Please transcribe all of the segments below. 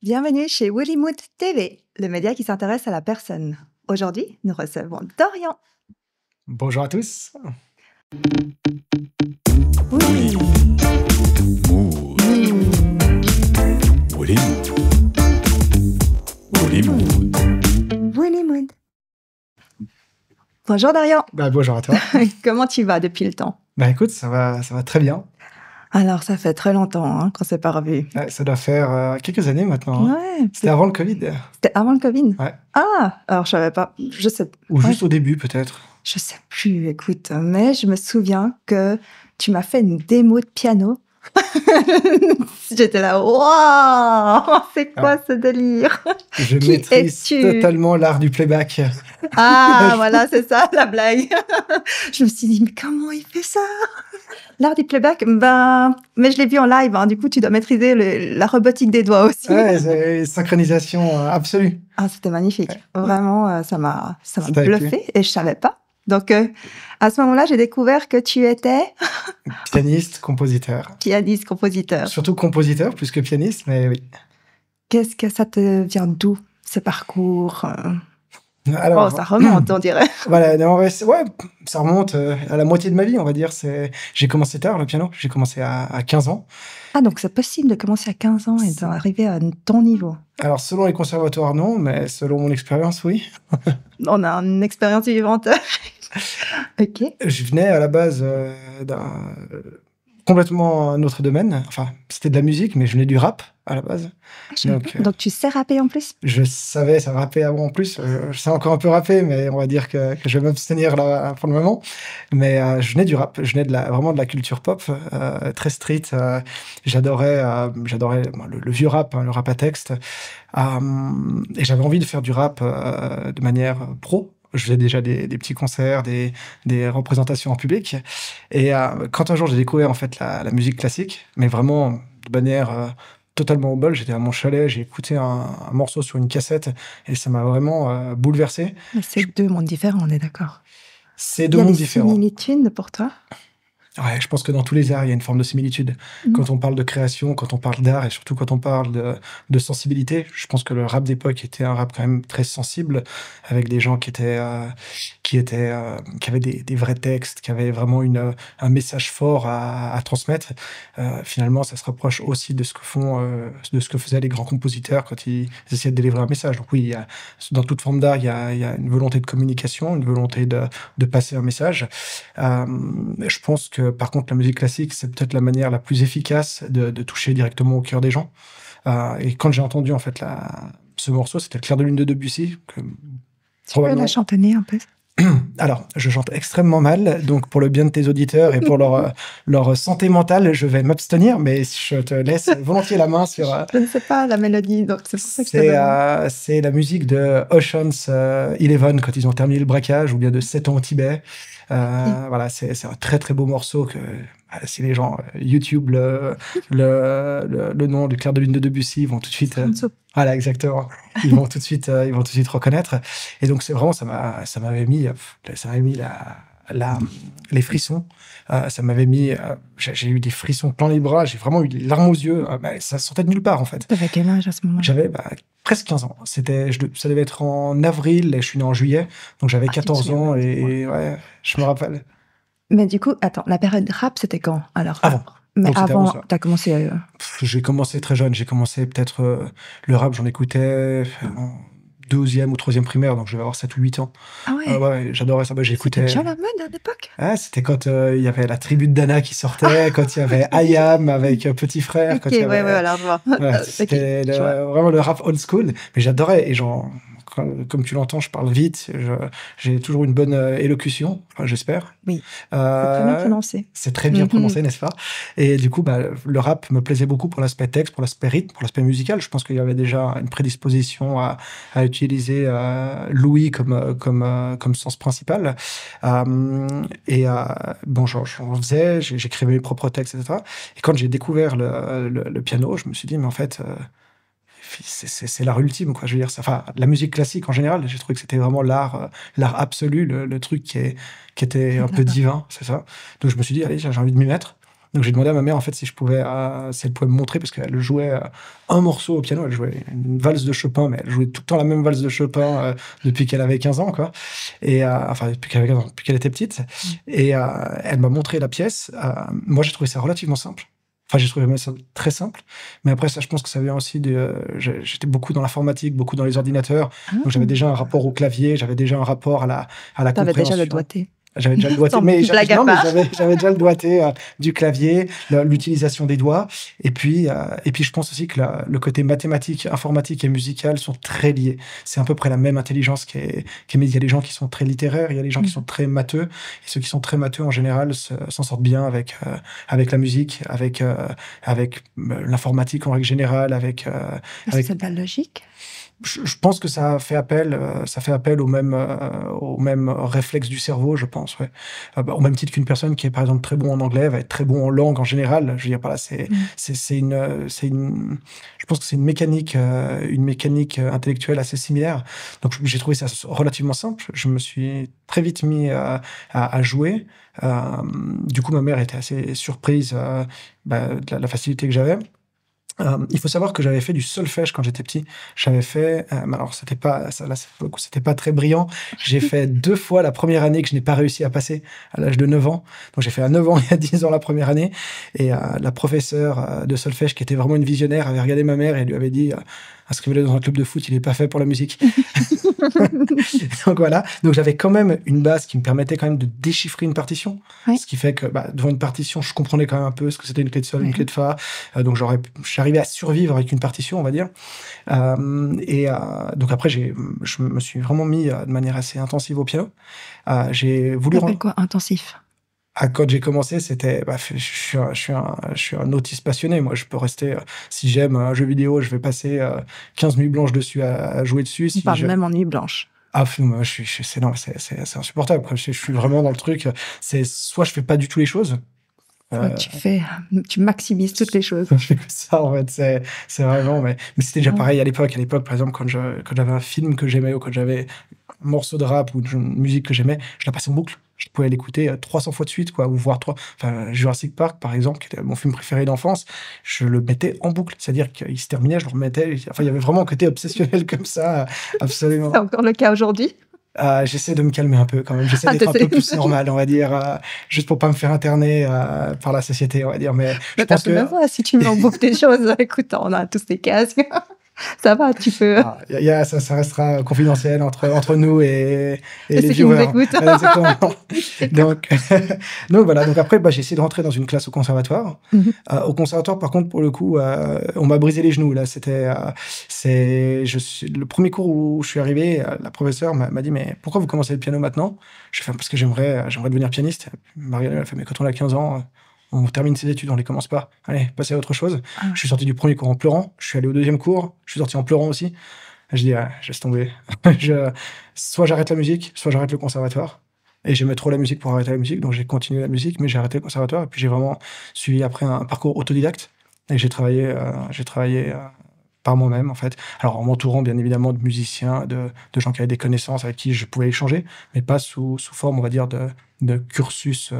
Bienvenue chez Woollymood TV, le média qui s'intéresse à la personne. Aujourd'hui, nous recevons Dorian. Bonjour à tous. Oui. Mood. Woody Mood. Woody Mood. Woollymood. Bonjour Dorian. Bonjour à toi. Comment tu vas depuis le temps? Écoute, ça va très bien. Alors, ça fait très longtemps qu'on ne s'est pas revus. Ouais, ça doit faire quelques années maintenant. Ouais. C'était avant le Covid. C'était avant le Covid? Ouais. Ah, alors je savais pas. Je sais. Ou juste au début, peut-être. Je sais plus, écoute. Mais je me souviens que tu m'as fait une démo de piano. J'étais là, waouh, c'est quoi ce délire? Je Qui maîtrise es-tu? totalement l'art du playback. Ah, voilà, c'est ça, la blague. Je me suis dit, mais comment il fait ça? L'art du playback, mais je l'ai vu en live, hein, du coup, tu dois maîtriser la robotique des doigts aussi. Ouais, c'est une synchronisation absolue. Ah, c'était magnifique. Ouais. Vraiment, ça m'a C'était bluffé et je savais pas. Donc, à ce moment-là, j'ai découvert que tu étais Pianiste, compositeur. pianiste, compositeur. Surtout compositeur plus que pianiste, mais oui. Qu'est-ce que ça te vient d'où, ce parcours? Alors, Oh, ça remonte, on dirait. voilà, non, ouais, ça remonte à la moitié de ma vie, on va dire. J'ai commencé tard, le piano. J'ai commencé à 15 ans. Ah, donc c'est possible de commencer à 15 ans et d'arriver à ton niveau. Alors, selon les conservatoires, non, mais selon mon expérience, oui. On a une expérience vivante. Ok. Je venais à la base d'un complètement un autre domaine. Enfin, c'était de la musique, mais je venais du rap à la base. Donc tu sais rapper en plus? Je savais ça rapper avant en plus. Je sais encore un peu rapper, mais on va dire que je vais m'abstenir là pour le moment. Mais je venais du rap, je venais vraiment de la culture pop, très street. J'adorais le vieux rap, hein, le rap à texte. Et j'avais envie de faire du rap de manière pro. Je faisais déjà des petits concerts, des représentations en public. Et quand un jour j'ai découvert en fait la musique classique, mais vraiment de manière totalement au bol, j'étais à mon chalet, j'ai écouté un morceau sur une cassette et ça m'a vraiment bouleversé. Mais c'est deux mondes différents, on est d'accord. C'est deux mondes différents. Il y a des similitudes pour toi? Ouais, je pense que dans tous les arts, il y a une forme de similitude. Quand on parle de création, quand on parle d'art et surtout quand on parle de sensibilité, je pense que le rap d'époque était un rap quand même très sensible, avec des gens qui avaient des vrais textes, qui avaient vraiment un message fort à transmettre. Finalement, ça se rapproche aussi de ce que faisaient les grands compositeurs quand ils essayaient de délivrer un message. Donc oui, dans toute forme d'art, il y a une volonté de communication, une volonté de passer un message. Je pense que par contre, la musique classique, c'est peut-être la manière la plus efficace de toucher directement au cœur des gens. Et quand j'ai entendu en fait ce morceau, c'était le Clair de lune de Debussy. Tu peux la chantonner un peu? Alors, je chante extrêmement mal, donc pour le bien de tes auditeurs et pour leur santé mentale, je vais m'abstenir, mais je te laisse volontiers la main sur... Je ne sais pas la mélodie, donc c'est pour ça que c'est la musique de Ocean's 11 quand ils ont terminé le braquage, ou bien de 7 ans au Tibet. Voilà, c'est un très très beau morceau que si les gens YouTube le nom du Clair de lune de Debussy, ils vont tout de suite voilà, exactement, ils vont tout de suite reconnaître. Et donc c'est vraiment ça m'avait mis les frissons. Ça m'avait mis j'ai eu des frissons plein les bras, j'ai vraiment eu des larmes aux yeux. Ça sortait de nulle part en fait. T'avais quel âge à ce moment-là? J'avais presque 15 ans. Ça devait être en avril et je suis né en juillet, donc j'avais 14 ans et ouais, je me rappelle. Mais du coup, attends, la période rap, c'était quand alors? Avant. Mais Donc, avant, t'as commencé... J'ai commencé très jeune. J'ai commencé peut-être... le rap, j'en écoutais en 2e ou 3e primaire, donc je vais avoir 7 ou 8 ans. Ah ouais? Ouais, j'adorais ça. J'écoutais... C'était déjà la mode à l'époque? C'était quand il y avait la tribu de Dana qui sortait, quand il y avait IAM avec Petit Frère. Ok, ouais, voilà, je vois. Ouais, c'était vraiment le rap old school. Mais j'adorais. Et comme tu l'entends, je parle vite. J'ai toujours une bonne élocution, enfin, j'espère. Oui, c'est très bien prononcé. C'est très bien prononcé, n'est-ce pas? Et du coup, le rap me plaisait beaucoup pour l'aspect texte, pour l'aspect rythme, pour l'aspect musical. Je pense qu'il y avait déjà une prédisposition à utiliser l'ouïe comme sens principal. J'en faisais, j'écrivais mes propres textes, etc. Et quand j'ai découvert le piano, je me suis dit, mais en fait... c'est l'art ultime, quoi. Je veux dire, enfin, la musique classique en général, j'ai trouvé que c'était vraiment l'art absolu, le truc qui était un peu divin, c'est ça. Donc je me suis dit, allez, j'ai envie de m'y mettre. Donc j'ai demandé à ma mère en fait si elle pouvait me montrer parce qu'elle jouait un morceau au piano, elle jouait une valse de Chopin, mais elle jouait tout le temps la même valse de Chopin depuis qu'elle avait 15 ans quoi. Et enfin depuis qu'elle avait 15 ans, depuis qu'elle était petite. Et elle m'a montré la pièce. Moi j'ai trouvé ça relativement simple. Enfin, j'ai trouvé ça très simple. Mais après, ça, je pense que ça vient aussi j'étais beaucoup dans l'informatique, beaucoup dans les ordinateurs. Donc, j'avais déjà un rapport au clavier, j'avais déjà un rapport à la T'avais compréhension. déjà le doigté. J'avais déjà le doigté, Sans mais blague à non, mais part. j'avais déjà le doigté du clavier, l'utilisation des doigts. Et puis je pense aussi que le côté mathématique, informatique et musical sont très liés. C'est à peu près la même intelligence il y a des gens qui sont très littéraires, il y a des gens qui sont très matheux. Et ceux qui sont très matheux, en général, s'en sortent bien avec la musique, avec l'informatique en règle générale, C'est de la logique. je pense que ça fait appel au même réflexe du cerveau, je pense, ouais. Au même titre qu'une personne qui est par exemple très bon en anglais va être très bon en langue en général. Je veux dire par là, je pense que c'est une mécanique intellectuelle assez similaire. Donc j'ai trouvé ça relativement simple. Je me suis très vite mis à jouer. Du coup, ma mère était assez surprise de la facilité que j'avais. Il faut savoir que j'avais fait du solfège quand j'étais petit. J'avais fait, alors c'était pas très brillant. J'ai fait 2 fois la première année que je n'ai pas réussi à passer à l'âge de 9 ans. Donc j'ai fait à 9 ans et à 10 ans la première année. Et la professeure de solfège, qui était vraiment une visionnaire, avait regardé ma mère et lui avait dit inscrivez-le dans un club de foot, il n'est pas fait pour la musique. Donc voilà. Donc j'avais quand même une base qui me permettait quand même de déchiffrer une partition. Oui. Ce qui fait que devant une partition, je comprenais quand même un peu ce que c'était une clé de sol, une clé de fa. Donc j'arrivais à survivre avec une partition, on va dire. Donc après, je me suis vraiment mis de manière assez intensive au piano. J'ai voulu Ça s'appelle quoi, intensif? Quand j'ai commencé, c'était, je suis un autiste passionné. Moi, je peux rester, si j'aime un jeu vidéo, je vais passer 15 nuits blanches dessus à jouer dessus. On parle même en nuit blanche. Ah, moi, c'est insupportable, quoi. Je suis vraiment dans le truc. C'est soit je fais pas du tout les choses. Tu maximises toutes les choses. Je fais que ça, en fait. C'est vraiment, mais c'était déjà pareil à l'époque. À l'époque, par exemple, quand j'avais un film que j'aimais ou quand j'avais un morceau de rap ou une musique que j'aimais, je la passais en boucle. Je pouvais l'écouter 300 fois de suite, quoi, ou voir Jurassic Park, par exemple, qui était mon film préféré d'enfance, je le mettais en boucle. C'est-à-dire qu'il se terminait, je le remettais. Enfin, il y avait vraiment un côté obsessionnel comme ça, absolument. C'est encore le cas aujourd'hui? J'essaie de me calmer un peu quand même. J'essaie d'être un peu plus normal, on va dire, juste pour pas me faire interner par la société, on va dire. Mais je pense que si tu mets en boucle des choses, écoute, on a tous des casques. Ça va, tu peux. Ça restera confidentiel entre nous et les ceux qui viewers. nous écoutent. Exactement. donc voilà. Donc après, j'ai essayé de rentrer dans une classe au conservatoire. Au conservatoire, par contre, pour le coup, on m'a brisé les genoux. Là, le premier cours où je suis arrivé, la professeure m'a dit mais pourquoi vous commencez le piano maintenant? Je fais parce que j'aimerais devenir pianiste. Marianne elle a fait mais quand on a 15 ans. On termine ses études, on les commence pas. Allez, passez à autre chose. Je suis sorti du premier cours en pleurant. Je suis allé au deuxième cours. Je suis sorti en pleurant aussi. Je dis, je laisse tomber. Soit j'arrête la musique, soit j'arrête le conservatoire. Et j'aimais trop la musique pour arrêter la musique. Donc j'ai continué la musique, mais j'ai arrêté le conservatoire. Et puis j'ai vraiment suivi après un parcours autodidacte. Et j'ai travaillé par moi-même, en fait. Alors en m'entourant, bien évidemment, de musiciens, de gens qui avaient des connaissances avec qui je pouvais échanger, mais pas sous forme, on va dire, de cursus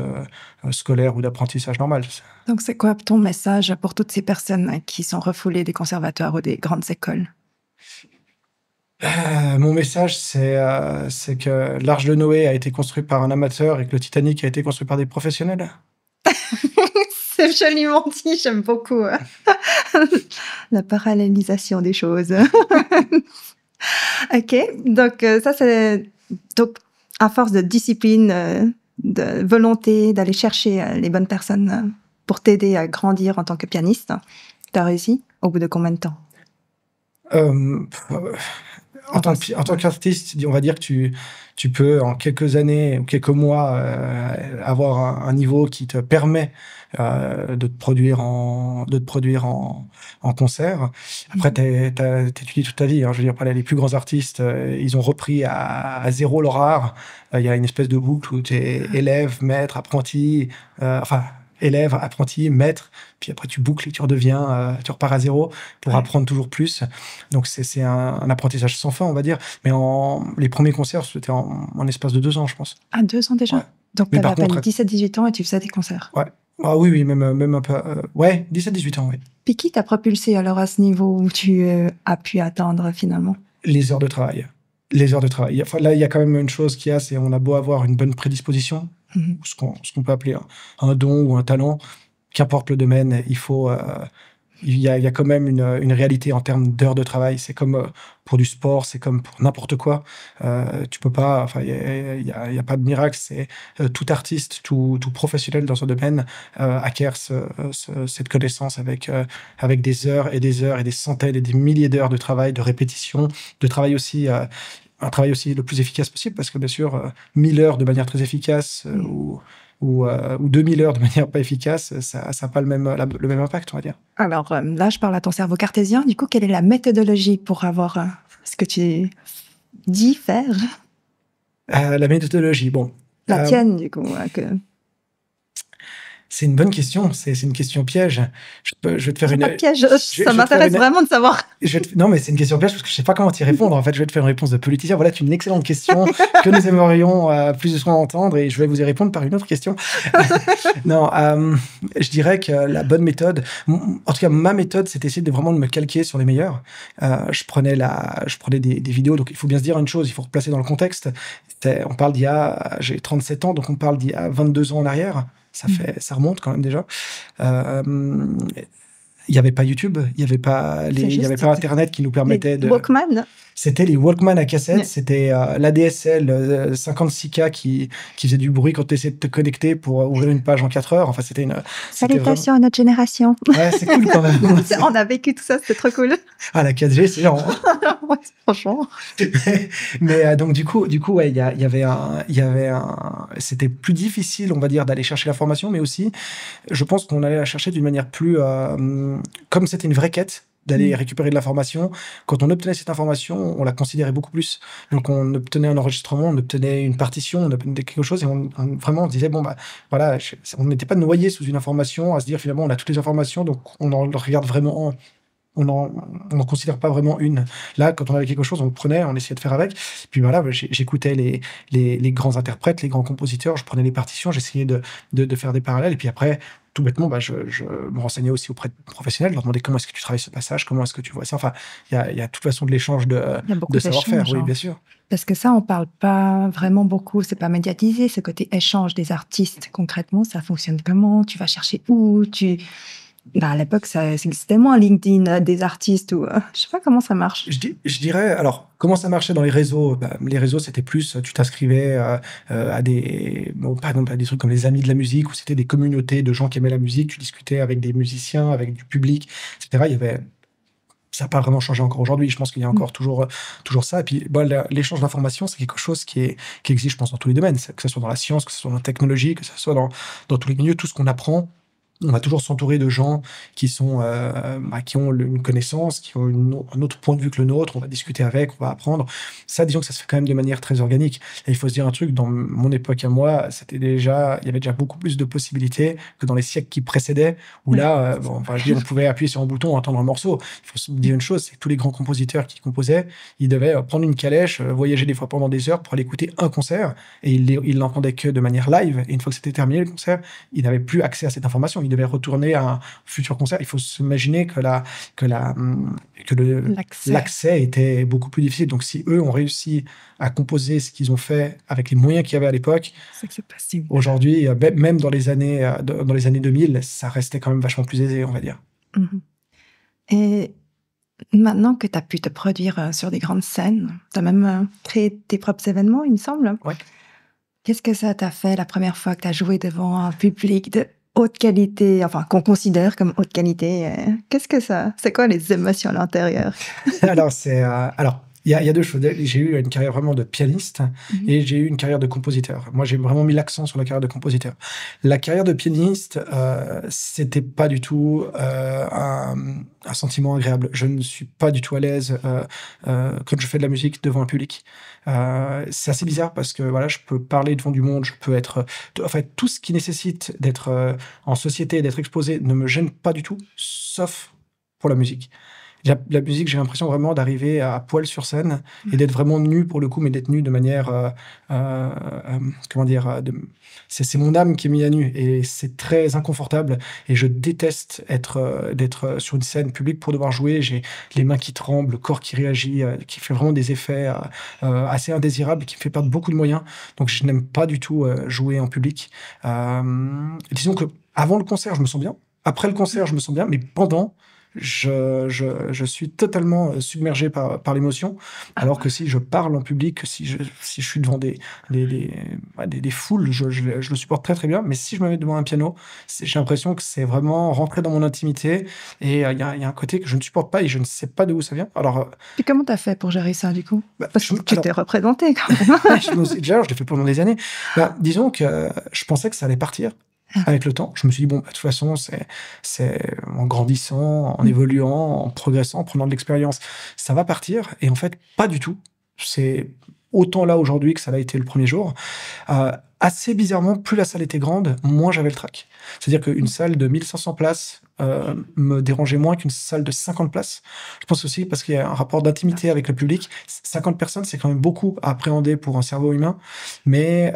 scolaire ou d'apprentissage normal. Donc, c'est quoi ton message pour toutes ces personnes qui sont refoulées des conservatoires ou des grandes écoles? Mon message, c'est que l'Arche de Noé a été construit par un amateur et que le Titanic a été construit par des professionnels. C'est joliment dit, j'aime beaucoup la parallélisation des choses. Ok, donc ça c'est donc à force de discipline, de volonté d'aller chercher les bonnes personnes pour t'aider à grandir en tant que pianiste, tu as réussi au bout de combien de temps? En tant qu'artiste, on va dire que tu peux, en quelques années ou quelques mois, avoir un niveau qui te permet de te produire en concert. Après, t'étudies toute ta vie. Hein. Je veux dire, les plus grands artistes, ils ont repris à zéro leur art. Il y a une espèce de boucle où tu es élève, maître, apprenti, élève, apprenti, maître, puis après tu boucles et tu repars à zéro pour apprendre toujours plus. Donc c'est un apprentissage sans fin, on va dire. Mais les premiers concerts, c'était en espace de 2 ans, je pense. Ah, 2 ans déjà? Ouais. Donc tu avais à peine 17-18 ans et tu faisais des concerts? Ouais. Ah oui, oui, même un peu. Ouais, 17-18 ans, oui. Puis qui t'a propulsé alors à ce niveau où tu as pu atteindre finalement? Les heures de travail. Les heures de travail. Enfin, là, il y a quand même une chose qu'il y a, c'est on a beau avoir une bonne prédisposition, Mhm. ou ce qu'on peut appeler un don ou un talent, qu'importe le domaine, il y a quand même une réalité en termes d'heures de travail. C'est comme pour du sport, c'est comme pour n'importe quoi. Tu peux pas, enfin, il y a pas de miracle. C'est tout artiste, tout professionnel dans ce domaine acquiert cette connaissance avec des heures et des heures et des centaines et des milliers d'heures de travail, de répétition, de travail aussi. Un travail aussi le plus efficace possible, parce que bien sûr, 1000 heures de manière très efficace ou 2000 heures de manière pas efficace, ça n'a pas le même impact, on va dire. Alors là, je parle à ton cerveau cartésien. Du coup, quelle est la méthodologie pour avoir ce que tu dis faire? La méthodologie, bon, La euh, tienne, du coup. c'est une bonne question. C'est une question piège. Je vais te faire Pas de piège, je ça vais te m'intéresse faire vraiment de savoir. Non, mais c'est une question piège parce que je sais pas comment t'y répondre. En fait, je vais te faire une réponse de politicien. Voilà, c'est une excellente question que nous aimerions plus de soin entendre, et je vais vous y répondre par une autre question. Non, je dirais que la bonne méthode, en tout cas ma méthode, c'est essayer de vraiment de me calquer sur les meilleurs. Je prenais des vidéos. Donc il faut bien se dire une chose, il faut replacer dans le contexte. On parle j'ai 37 ans, donc on parle d'il y a 22 ans en arrière. Ça remonte quand même déjà. Il n'y avait pas YouTube, il n'y avait pas C'est il y juste, avait pas Internet qui nous permettait les Walkman. C'était les Walkman à cassette, Ouais. c'était l'ADSL 56K qui faisait du bruit quand tu essayais de te connecter pour ouvrir une page en 4 heures. Enfin, c'était vraiment... Salutations à notre génération. Ouais, c'est cool quand même. On a vécu tout ça, c'était trop cool. Ah, la 4G, c'est genre... Ouais, franchement. Mais donc du coup, ouais, c'était plus difficile, on va dire, d'aller chercher l'information, mais aussi, je pense qu'on allait la chercher d'une manière plus, comme c'était une vraie quête d'aller récupérer de l'information. Quand on obtenait cette information, on la considérait beaucoup plus. Donc on obtenait un enregistrement, on obtenait une partition, on obtenait quelque chose, et vraiment on se disait bon bah voilà, on n'était pas noyé sous une information à se dire finalement on a toutes les informations, donc on en regarde vraiment. On n'en considère pas vraiment une. Là, quand on avait quelque chose, on le prenait, on essayait de faire avec. Puis voilà, j'écoutais les grands interprètes, les grands compositeurs, je prenais les partitions, j'essayais de faire des parallèles. Et puis après, tout bêtement, je me renseignais aussi auprès de professionnels, leur demandais comment est-ce que tu travailles ce passage, comment est-ce que tu vois ça. Enfin, il y a toute façon de l'échange Il y a beaucoup de savoir-faire, d'échanges, oui, hein. bien sûr. Parce que ça, on parle pas vraiment beaucoup, c'est pas médiatisé, ce côté échange des artistes. Concrètement, ça fonctionne comment? Tu vas chercher où? À l'époque, ça existait moins, LinkedIn, des artistes, ou je sais pas comment ça marche. Je dirais, alors, comment ça marchait dans les réseaux? Les réseaux, c'était plus, tu t'inscrivais par exemple, à des trucs comme les Amis de la musique, où c'était des communautés de gens qui aimaient la musique, tu discutais avec des musiciens, avec du public, etc. Ça n'a pas vraiment changé encore aujourd'hui. Je pense qu'il y a encore toujours ça. Et puis, l'échange d'informations, c'est quelque chose qui existe, je pense, dans tous les domaines. Que ce soit dans la science, que ce soit dans la technologie, que ce soit dans tous les milieux, tout ce qu'on apprend. On va toujours s'entourer de gens qui ont une connaissance, qui ont un autre point de vue que le nôtre. On va discuter avec, on va apprendre. Ça, disons que ça se fait quand même de manière très organique. Et il faut se dire un truc, dans mon époque à moi, il y avait déjà beaucoup plus de possibilités que dans les siècles qui précédaient, où là, on pouvait appuyer sur un bouton, entendre un morceau. Il faut se dire une chose, c'est que tous les grands compositeurs qui composaient, ils devaient prendre une calèche, voyager des fois pendant des heures pour aller écouter un concert, et ils l'entendaient que de manière live. Et une fois que c'était terminé le concert, ils n'avaient plus accès à cette information. Ils devaient retourner à un futur concert. Il faut s'imaginer que l'accès était beaucoup plus difficile. Donc, si eux ont réussi à composer ce qu'ils ont fait avec les moyens qu'il y avait à l'époque, c'est que c'est possible. Aujourd'hui, même dans les années 2000, ça restait quand même vachement plus aisé, on va dire. Mm-hmm. Et maintenant que tu as pu te produire sur des grandes scènes, tu as même créé tes propres événements, il me semble. Ouais. Qu'est-ce que ça t'a fait la première fois que tu as joué devant un public de haute qualité, enfin qu'on considère comme haute qualité? C'est quoi les émotions à l'intérieur? Alors, il y a deux choses. J'ai eu une carrière vraiment de pianiste et j'ai eu une carrière de compositeur. Moi, j'ai vraiment mis l'accent sur la carrière de compositeur. La carrière de pianiste, c'était pas du tout un sentiment agréable. Je ne suis pas du tout à l'aise quand je fais de la musique devant un public. C'est assez bizarre parce que voilà, je peux parler devant du monde, je peux être... En fait, tout ce qui nécessite d'être en société, d'être exposé, ne me gêne pas du tout, sauf pour la musique. La musique, j'ai l'impression vraiment d'arriver à poil sur scène et d'être vraiment nu pour le coup, mais d'être nu de manière, comment dire, c'est mon âme qui est mise à nu et c'est très inconfortable. Et je déteste d'être sur une scène publique pour devoir jouer. J'ai les mains qui tremblent, le corps qui réagit, qui fait vraiment des effets assez indésirables, qui me fait perdre beaucoup de moyens. Donc je n'aime pas du tout jouer en public. Disons que avant le concert, je me sens bien. Après le concert, je me sens bien, mais pendant, je suis totalement submergé par l'émotion. Alors que si je parle en public, si je suis devant des foules, je le supporte très très bien. Mais si je me mets devant un piano, j'ai l'impression que c'est vraiment rentrer dans mon intimité. Et il y a un côté que je ne supporte pas et je ne sais pas d'où ça vient. Alors, Et comment t'as fait pour gérer ça, du coup? bah, Parce que tu alors, t'es représenté, quand même. déjà, je l'ai fait pendant des années. Bah, disons que je pensais que ça allait partir avec le temps. Je me suis dit, bon, bah, de toute façon, c'est en grandissant, en évoluant, en progressant, en prenant de l'expérience, ça va partir. Et en fait, pas du tout. C'est autant là aujourd'hui que ça l'a été le premier jour. Assez bizarrement, plus la salle était grande, moins j'avais le trac. C'est-à-dire qu'une salle de 1500 places me dérangeait moins qu'une salle de 50 places. Je pense aussi parce qu'il y a un rapport d'intimité avec le public. 50 personnes, c'est quand même beaucoup à appréhender pour un cerveau humain, mais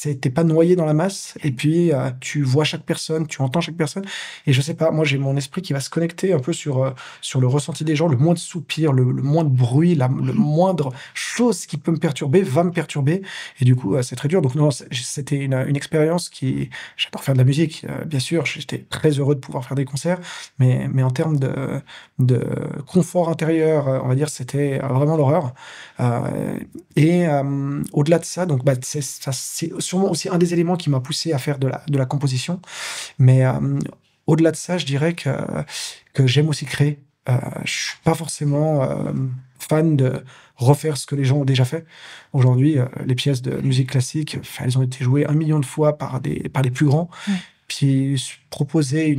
t'es pas noyé dans la masse. Et puis, tu vois chaque personne, tu entends chaque personne. Et je sais pas, moi, j'ai mon esprit qui va se connecter un peu sur le ressenti des gens. Le moindre soupir, le moindre bruit, le moindre chose qui peut me perturber va me perturber. Et du coup, c'est très dur. Donc, non, c'était une expérience qui... J'adore faire de la musique, bien sûr. J'étais très heureux de pouvoir faire des concerts. Mais en termes de confort intérieur, on va dire, c'était vraiment l'horreur. Au-delà de ça, donc, bah, c'est sûrement aussi un des éléments qui m'a poussé à faire de la composition. Mais au-delà de ça, je dirais que j'aime aussi créer. Je suis pas forcément fan de refaire ce que les gens ont déjà fait. Aujourd'hui, les pièces de musique classique, elles ont été jouées 1 million de fois par les plus grands. Ouais. Puis proposer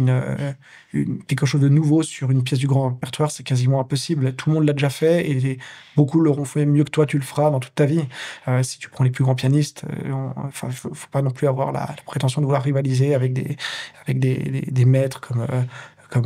quelque chose de nouveau sur une pièce du grand répertoire, c'est quasiment impossible. Tout le monde l'a déjà fait et beaucoup l'auront fait mieux que toi, tu le feras dans toute ta vie. Si tu prends les plus grands pianistes, faut pas non plus avoir la prétention de vouloir rivaliser avec des maîtres comme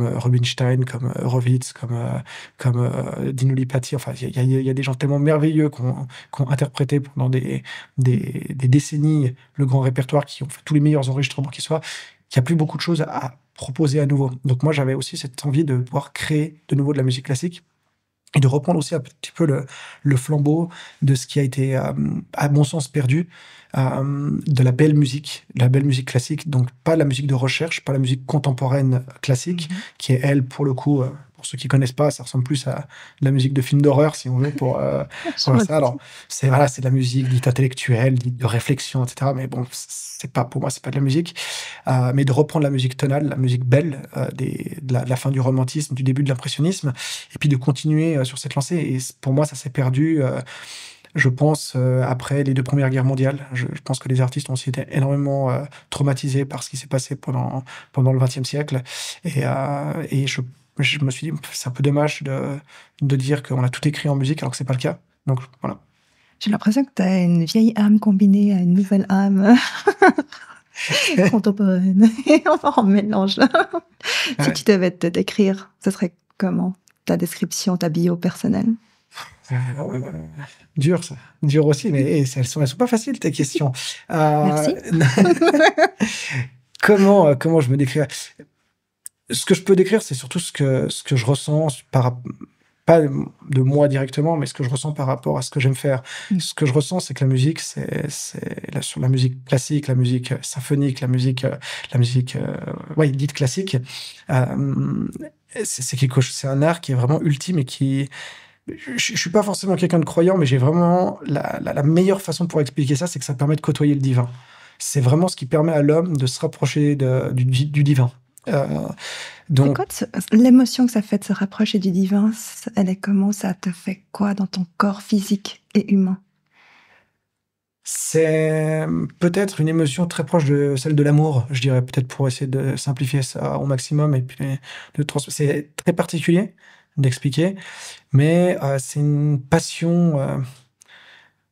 Rubinstein, comme Horowitz, comme Dino Lipati. Enfin, il y a des gens tellement merveilleux qui ont interprété pendant des décennies le grand répertoire, qui ont fait tous les meilleurs enregistrements qui soient, qu'il n'y a plus beaucoup de choses à proposer à nouveau. Donc moi, j'avais aussi cette envie de pouvoir créer de nouveau de la musique classique et de reprendre aussi un petit peu le flambeau de ce qui a été, à mon sens, perdu, de la belle musique classique, donc pas la musique de recherche, pas la musique contemporaine classique, qui est, elle, pour le coup, pour ceux qui connaissent pas, ça ressemble plus à la musique de film d'horreur, si on veut, pour ça. Alors, c'est de la musique dite intellectuelle, dite de réflexion, etc. Mais bon, pour moi, c'est pas de la musique. Mais de reprendre la musique tonale, la musique belle, de la fin du romantisme, du début de l'impressionnisme, et puis de continuer sur cette lancée. Et pour moi, ça s'est perdu, je pense, après les 2 premières guerres mondiales. Je pense que les artistes ont aussi été énormément traumatisés par ce qui s'est passé pendant le XXe siècle. Et je me suis dit, c'est un peu dommage de dire qu'on a tout écrit en musique alors que c'est pas le cas. Donc voilà. J'ai l'impression que tu as une vieille âme combinée à une nouvelle âme contemporaine. Et enfin, en mélange. Ouais. Si tu devais te décrire, ce serait comment ta description, ta bio personnelle? Dur, ça. Dur aussi, mais elles sont pas faciles, tes questions. Merci. Comment je me décrirais? Ce que je peux décrire, c'est surtout ce que je ressens pas de moi directement, mais ce que je ressens par rapport à ce que j'aime faire. Ce que je ressens, c'est que la musique, sur la musique classique, la musique symphonique, la musique dite classique, c'est un art qui est vraiment ultime et qui... Je suis pas forcément quelqu'un de croyant, mais j'ai vraiment la meilleure façon pour expliquer ça, c'est que ça permet de côtoyer le divin. C'est vraiment ce qui permet à l'homme de se rapprocher du divin. Donc, c'est quoi l'émotion que ça fait de se rapprocher du divin? Elle est comment? Ça te fait quoi dans ton corps physique et humain? C'est peut-être une émotion très proche de celle de l'amour, je dirais, peut-être, pour essayer de simplifier ça au maximum et puis c'est très particulier d'expliquer, mais c'est une passion.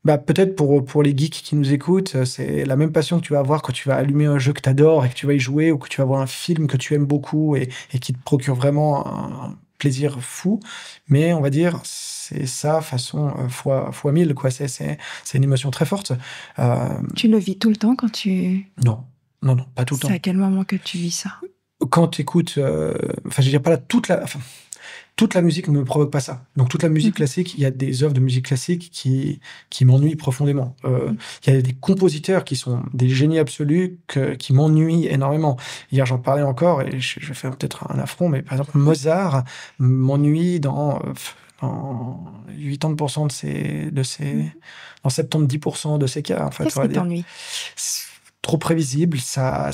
Peut-être pour les geeks qui nous écoutent, c'est la même passion que tu vas avoir quand tu vas allumer un jeu que tu adores et que tu vas y jouer, ou que tu vas voir un film que tu aimes beaucoup et qui te procure vraiment plaisir fou, mais on va dire c'est ça façon fois 1000 quoi. C'est une émotion très forte. Tu le vis tout le temps quand tu... Non, non, non, pas tout le temps. C'est à quel moment que tu vis ça? Quand tu écoutes, enfin, je veux dire pas là, toute la musique ne me provoque pas ça. Donc, toute la musique classique, il y a des œuvres de musique classique qui m'ennuient profondément. Il y a des compositeurs qui sont des génies absolus qui m'ennuient énormément. Hier, j'en parlais encore, et je vais faire peut-être un affront, mais par exemple, Mozart m'ennuie dans 80% dans 70% de ses cas, en fait. Qu'est-ce qui t'ennuie? Trop prévisible, ça,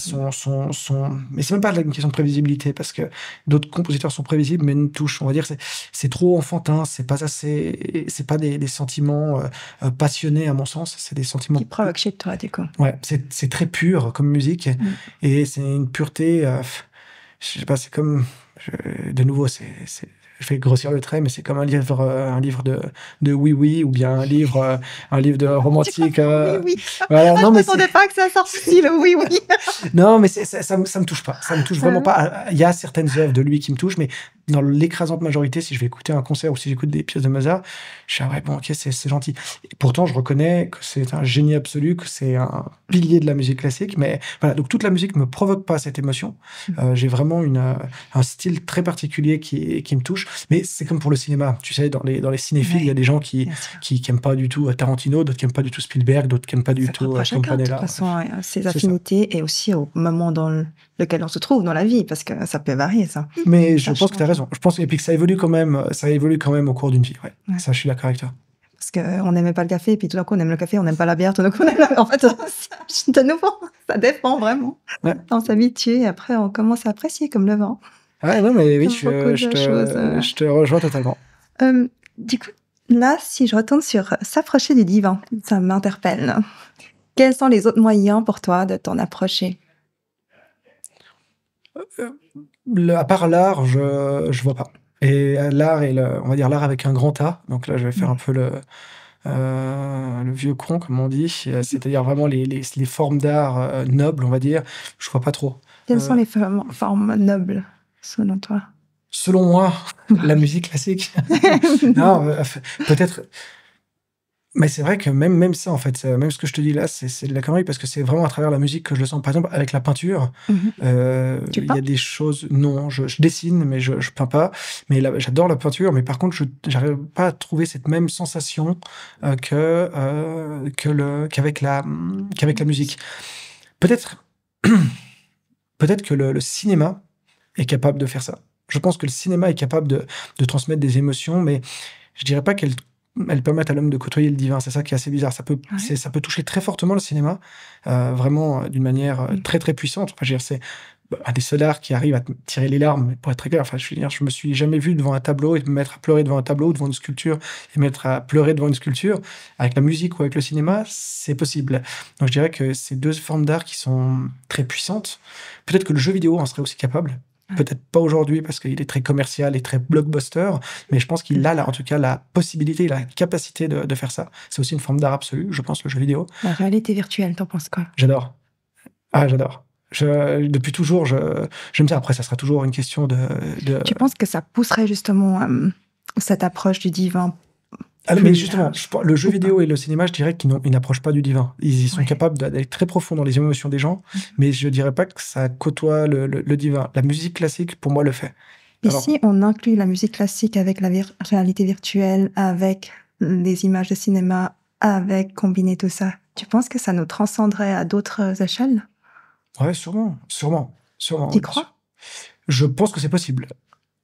mais c'est même pas une question de prévisibilité, parce que d'autres compositeurs sont prévisibles, mais une touche, on va dire, c'est trop enfantin, c'est pas des sentiments passionnés, à mon sens, c'est des sentiments... Qui provoquent chez toi, du coup. Ouais, c'est très pur comme musique, et c'est une pureté, je sais pas, c'est comme, de nouveau, je vais grossir le trait, mais c'est comme un livre de oui-oui, ou bien un livre de romantique. Oui. Voilà, non, je mais m'attendais pas que ça sorte si le oui. non, mais ça me touche pas. Ça me touche vraiment pas. Il y a certaines œuvres de lui qui me touchent, mais dans l'écrasante majorité, si je vais écouter un concert ou si j'écoute des pièces de Mozart, je suis ouais, bon, ok, c'est gentil. Et pourtant, je reconnais que c'est un génie absolu, que c'est un pilier de la musique classique, mais voilà, donc toute la musique me provoque pas cette émotion. J'ai vraiment un style très particulier qui me touche, mais c'est comme pour le cinéma. Tu sais, dans les cinéphiles, il y a des gens qui aiment pas du tout Tarantino, d'autres qui aiment pas du tout Spielberg, d'autres qui aiment pas du tout Campanella. De toute façon, ses affinités et aussi au moment dans lequel on se trouve dans la vie, parce que ça peut varier, ça. Mais je pense que tu as raison. Je pense et puis que ça évolue quand même au cours d'une vie. Ouais. Ça, je suis d'accord avec toi. Parce qu'on n'aimait pas le café, et puis tout d'un coup, on aime le café, on n'aime pas la bière, tout d'un coup, on aime En fait, de nouveau, ça dépend vraiment. Ouais. On s'habitue, et après, on commence à apprécier comme le vent. Ouais, non, mais oui, je te rejoins totalement. Du coup, là, si je retourne sur s'approcher du divin, ça m'interpelle. Quels sont les autres moyens pour toi de t'en approcher? À part l'art, je vois pas. Et l'art, on va dire l'art avec un grand A. Donc là, je vais faire un peu le vieux con, comme on dit. C'est-à-dire vraiment les formes d'art nobles, on va dire. Je vois pas trop. Quelles sont les formes nobles, selon toi? Selon moi, la musique classique. Non, peut-être... Mais c'est vrai que même ça, en fait, même ce que je te dis là, c'est de la connerie, parce que c'est vraiment à travers la musique que je le sens. Par exemple, avec la peinture, il y a des choses... Non, je dessine, mais je peins pas. Mais j'adore la peinture, mais par contre, j'arrive pas à trouver cette même sensation qu'avec la musique. Peut-être que le cinéma est capable de faire ça. Je pense que le cinéma est capable de transmettre des émotions, mais je dirais pas qu'elle permettent à l'homme de côtoyer le divin. C'est ça qui est assez bizarre. Ça peut toucher très fortement le cinéma, vraiment d'une manière très très puissante. Enfin, je veux dire, c'est un des seuls arts qui arrive à te tirer les larmes, pour être très clair. Enfin, je veux dire, je me suis jamais vu devant un tableau et me mettre à pleurer devant un tableau, devant une sculpture et me mettre à pleurer devant une sculpture. Avec la musique ou avec le cinéma, c'est possible. Donc je dirais que c'est deux formes d'art qui sont très puissantes. Peut-être que le jeu vidéo en serait aussi capable. Peut-être pas aujourd'hui parce qu'il est très commercial et très blockbuster, mais je pense qu'il a en tout cas la possibilité, la capacité de faire ça. C'est aussi une forme d'art absolu, je pense, le jeu vidéo. La réalité virtuelle, t'en penses quoi? J'adore. Ah, j'adore. Depuis toujours, j'aime ça. Après, ça sera toujours une question de... Tu penses que ça pousserait justement cette approche du divin? Mais justement, le jeu vidéo et le cinéma, je dirais qu'ils n'approchent pas du divin. Ils sont capables d'aller très profond dans les émotions des gens, mais je dirais pas que ça côtoie le divin. La musique classique, pour moi, le fait. Et si on inclut la musique classique avec la réalité virtuelle, avec les images de cinéma, avec combiner tout ça, tu penses que ça nous transcenderait à d'autres échelles? Ouais, sûrement. Tu crois? Je pense que c'est possible.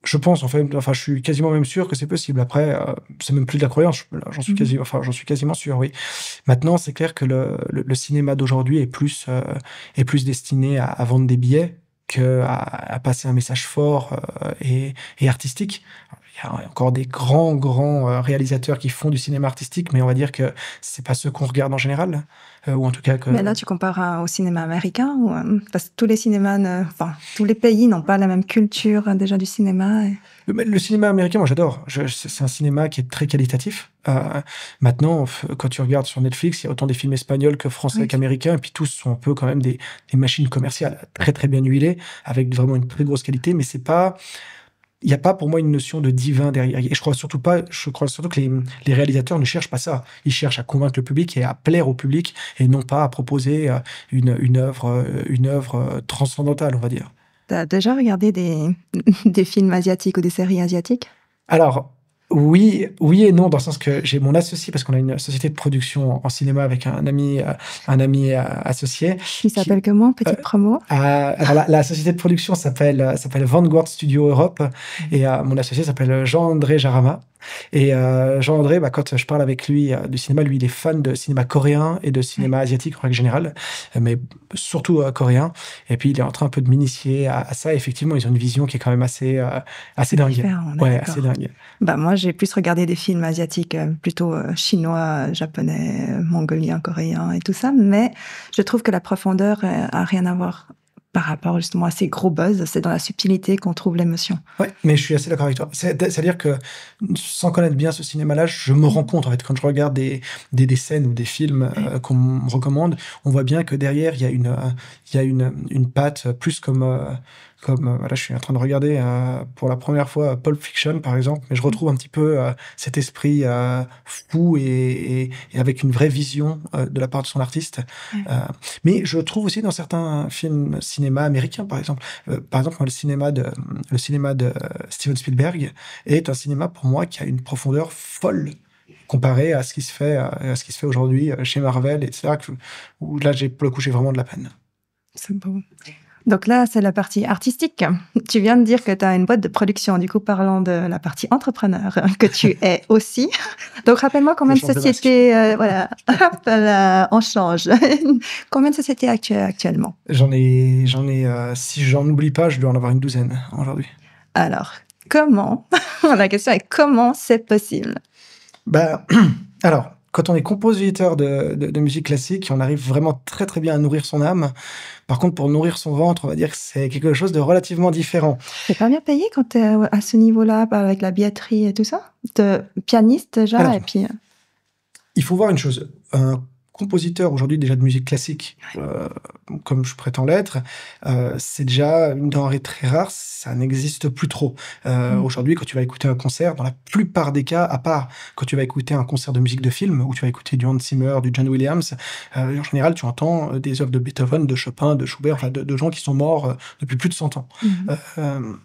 Je pense, je suis quasiment même sûr que c'est possible. Après, c'est même plus de la croyance. J'en suis quasiment sûr, oui. Maintenant, c'est clair que le cinéma d'aujourd'hui est plus destiné à vendre des billets qu'à passer un message fort et artistique. Il y a encore des grands réalisateurs qui font du cinéma artistique, mais on va dire que c'est pas ceux qu'on regarde en général, ou en tout cas que... Mais là, tu compares au cinéma américain, parce que tous les cinémas, tous les pays n'ont pas la même culture déjà du cinéma. Le cinéma américain, moi j'adore. C'est un cinéma qui est très qualitatif. Maintenant, quand tu regardes sur Netflix, il y a autant des films espagnols que français qu'américains, et puis tous sont un peu quand même des machines commerciales très très bien huilées, avec vraiment une très grosse qualité, mais c'est pas il n'y a pas pour moi une notion de divin derrière. Et je crois surtout que les réalisateurs ne cherchent pas ça. Ils cherchent à convaincre le public et à plaire au public et non pas à proposer une œuvre transcendantale, on va dire. T'as déjà regardé des films asiatiques ou des séries asiatiques? Alors, oui et non, dans le sens que j'ai mon associé, parce qu'on a une société de production en cinéma avec un ami associé. Il s'appelle comment? Petite promo. Alors la société de production s'appelle Vanguard Studio Europe et mon associé s'appelle Jean-André Jarama. Et Jean-André, quand je parle avec lui du cinéma, lui, il est fan de cinéma coréen et de cinéma asiatique en règle générale, mais surtout coréen. Et puis, il est en train un peu de m'initier à ça. Et effectivement, ils ont une vision qui est quand même assez dingue. Différent, Ouais, d'accord. assez dingue. Moi, j'ai plus regardé des films asiatiques, plutôt chinois, japonais, mongolien, coréen et tout ça. Mais je trouve que la profondeur a rien à voir par rapport justement à ces gros buzz. C'est dans la subtilité qu'on trouve l'émotion. Ouais, mais je suis assez d'accord avec toi. C'est-à-dire que sans connaître bien ce cinéma-là, je me rends compte, en fait, quand je regarde des scènes ou des films qu'on me recommande, on voit bien que derrière, il y a une patte plus comme là, je suis en train de regarder pour la première fois Pulp Fiction, par exemple, mais je retrouve un petit peu cet esprit fou et avec une vraie vision de la part de son artiste. Mais je trouve aussi dans certains films cinéma américains, par exemple, le cinéma de Steven Spielberg est un cinéma pour moi qui a une profondeur folle comparé à ce qui se fait aujourd'hui chez Marvel, etc. Où là, pour le coup, j'ai vraiment de la peine. C'est beau. Donc là, c'est la partie artistique. Tu viens de dire que tu as une boîte de production. Du coup, parlant de la partie entrepreneur, que tu es aussi. Donc, rappelle-moi combien de sociétés... voilà, hop là, on change. Combien de sociétés actuellement? J'en ai, si j'en oublie pas, je dois en avoir une douzaine aujourd'hui. Alors, comment? La question est comment c'est possible? Alors, quand on est compositeur de musique classique, on arrive vraiment très très bien à nourrir son âme. Par contre, pour nourrir son ventre, on va dire que c'est quelque chose de relativement différent. C'est pas bien payé quand tu es à ce niveau-là, avec la billetterie et tout ça? Pianiste déjà, Alors, et puis... Il faut voir une chose. Un compositeur aujourd'hui déjà de musique classique, comme je prétends l'être, c'est déjà une denrée très rare, ça n'existe plus trop. Aujourd'hui, quand tu vas écouter un concert, dans la plupart des cas, à part quand tu vas écouter un concert de musique de film, où tu vas écouter du Hans Zimmer, du John Williams, en général, tu entends des œuvres de Beethoven, de Chopin, de Schubert, enfin de gens qui sont morts depuis plus de 100 ans.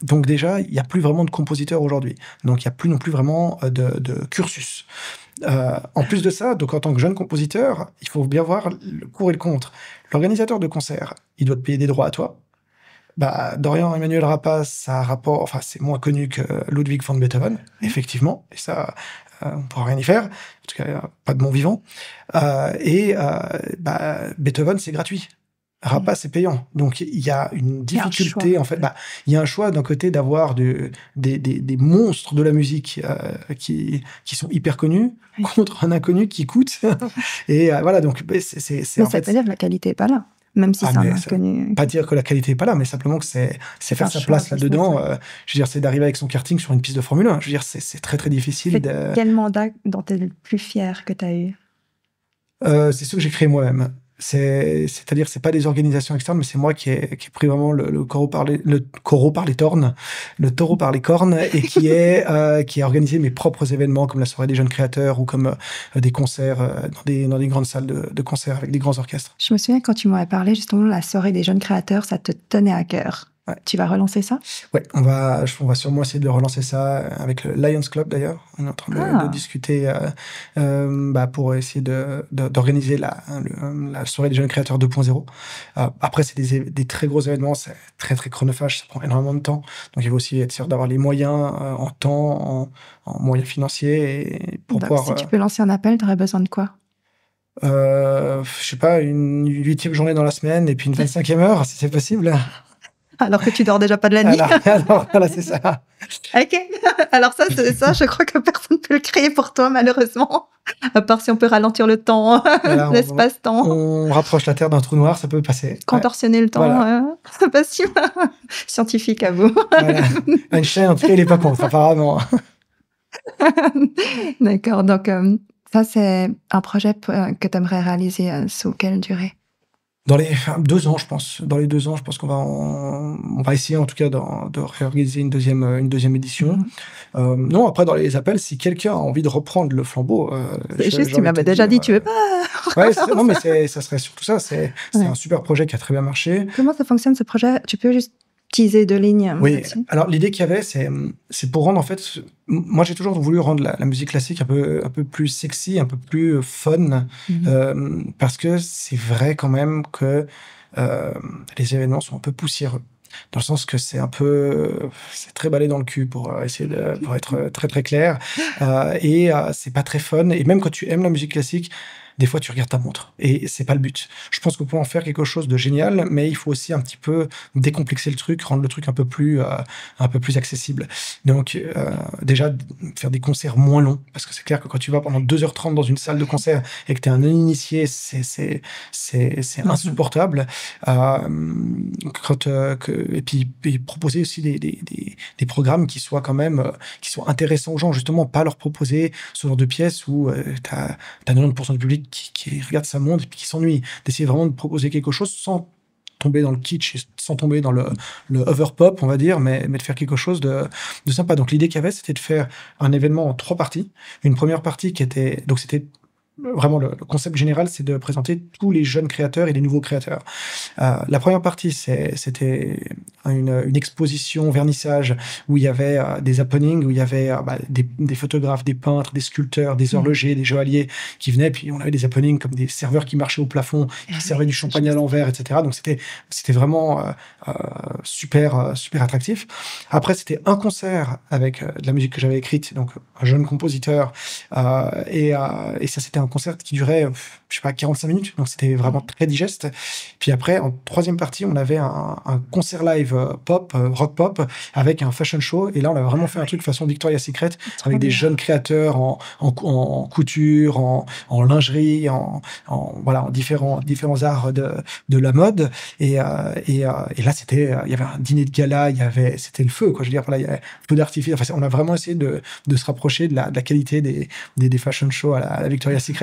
Donc déjà, il n'y a plus vraiment de compositeurs aujourd'hui. Donc il n'y a plus non plus vraiment de cursus. En plus de ça, donc en tant que jeune compositeur, il faut bien voir le pour et le contre. L'organisateur de concert, il doit te payer des droits à toi. Dorian Emmanuel Rapaz, ça a rapport, enfin c'est moins connu que Ludwig van Beethoven, effectivement, et ça, on ne pourra rien y faire. En tout cas, pas de mon vivant. Beethoven, c'est gratuit. Rapaz, c'est payant. Donc, il y a une difficulté, en fait. Il y a un choix d'un côté d'avoir des monstres de la musique qui sont hyper connus contre un inconnu qui coûte. Et voilà, donc, c'est Mais ça veut dire que la qualité n'est pas là, même si c'est un inconnu. Pas dire que la qualité n'est pas là, mais simplement que c'est faire sa place là-dedans. Je veux dire, c'est d'arriver avec son karting sur une piste de Formule 1. Je veux dire, c'est très, très difficile. Quel mandat dont tu es le plus fier que tu as eu? C'est ce que j'ai créé moi-même. C'est-à-dire, c'est pas des organisations externes, mais c'est moi qui ai pris vraiment le taureau par les cornes, et qui ai organisé mes propres événements, comme la soirée des jeunes créateurs, ou comme des concerts dans des grandes salles de concert avec des grands orchestres. Je me souviens quand tu m'avais parlé, justement, la soirée des jeunes créateurs, ça te tenait à cœur. Ouais. Tu vas relancer ça? Ouais, on va sûrement essayer de relancer ça avec le Lions Club, d'ailleurs. On est en train de discuter pour essayer d'organiser la soirée des jeunes créateurs 2.0. Après, c'est des très gros événements, c'est très très chronophage, ça prend énormément de temps. Donc il faut aussi être sûr d'avoir les moyens en temps, en moyens financiers, et pour pouvoir... Si tu peux lancer un appel, tu aurais besoin de quoi? Je sais pas, une 8e journée dans la semaine et puis une 25e heure, si c'est possible. Alors que tu dors déjà pas de la nuit. Alors voilà, c'est ça. Ok. Alors ça, je crois que personne ne peut le créer pour toi, malheureusement. À part si on peut ralentir le temps, l'espace-temps. On rapproche la Terre d'un trou noir, ça peut passer. Contorsionner le temps, voilà. C'est possible. Scientifique à vous. Voilà. Einstein, en tout cas, il n'est pas contre, apparemment. D'accord. Donc, ça, c'est un projet que tu aimerais réaliser sous quelle durée? Dans les 2 ans, je pense. Dans les 2 ans, je pense on va essayer en tout cas de réorganiser une deuxième édition. Non, après, dans les appels, si quelqu'un a envie de reprendre le flambeau, C'est juste, j'ai tu envie de m'avais te déjà dire, dit, tu veux pas ouais, non, mais ça serait surtout ça. C'est Ouais. un super projet qui a très bien marché. Comment ça fonctionne ce projet? Tu peux juste teaser 2 lignes Oui, là-dessus? alors l'idée qu'il y avait, c'est pour rendre en fait. Moi, j'ai toujours voulu rendre la musique classique un peu plus sexy, un peu plus fun, parce que c'est vrai quand même que les événements sont un peu poussiéreux. Dans le sens que c'est très balai dans le cul pour pour être très très clair, et c'est pas très fun. Et même quand tu aimes la musique classique, des fois tu regardes ta montre et c'est pas le but. Je pense qu'on peut en faire quelque chose de génial, mais il faut aussi un petit peu décomplexer le truc, rendre le truc un peu plus accessible. Donc déjà faire des concerts moins longs, parce que c'est clair que quand tu vas pendant 2h30 dans une salle de concert et que tu es un initié, c'est insupportable. Et puis proposer aussi des programmes qui soient quand même qui soient intéressants aux gens, justement, pas leur proposer ce genre de pièces où t'as 90% du public qui regarde sa montre et puis qui s'ennuie. D'essayer vraiment de proposer quelque chose sans tomber dans le kitsch et sans tomber dans le overpop, on va dire, mais de faire quelque chose de sympa. Donc l'idée qu'il y avait, c'était de faire un événement en 3 parties. Une première partie c'était vraiment le concept général, c'est de présenter tous les jeunes créateurs et les nouveaux créateurs. La première partie, c'était une exposition vernissage où il y avait des happenings, où il y avait des photographes, des peintres, des sculpteurs, des horlogers, des joailliers qui venaient. Puis on avait des happenings comme des serveurs qui marchaient au plafond, qui servaient du champagne à l'envers, etc. Donc c'était vraiment super attractif. Après, c'était un concert avec de la musique que j'avais écrite, donc un jeune compositeur, et ça, c'était un concert qui durait, je sais pas, 45 minutes, donc c'était vraiment très digeste. Puis après, en 3e partie, on avait un concert live rock pop, avec un fashion show, et là, on a vraiment fait un truc façon Victoria's Secret, avec des jeunes créateurs en couture, en lingerie, en différents arts de la mode, et là, il y avait un dîner de gala, c'était le feu, quoi. Je veux dire, voilà, il y avait un peu d'artifice. Enfin, on a vraiment essayé de se rapprocher de la qualité des fashion shows à la Victoria's Secret.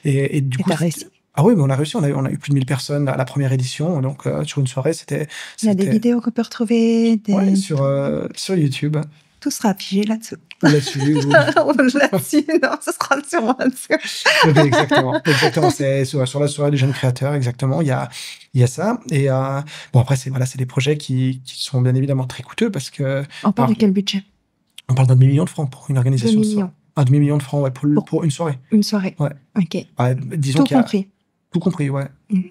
Et du coup, t'as réussi? Ah oui, mais on a réussi. On a eu plus de 1000 personnes à la première édition. Donc, sur une soirée, Il y a des vidéos qu'on peut retrouver. Ouais, sur YouTube. Tout sera figé là-dessous. Là-dessus. Là-dessus, non, ce sera sur moi dessus. Exactement. C'est sur la soirée des jeunes créateurs, exactement. Il y a ça. Et bon, après, c'est des projets qui sont bien évidemment très coûteux parce que. On parle de quel budget? On parle d'un demi-million de francs pour une organisation. 2 millions. Un demi-million de francs, ouais, pour une soirée. Une soirée. Ouais. Ok. Ouais, disons Tout compris. Tout compris, ouais.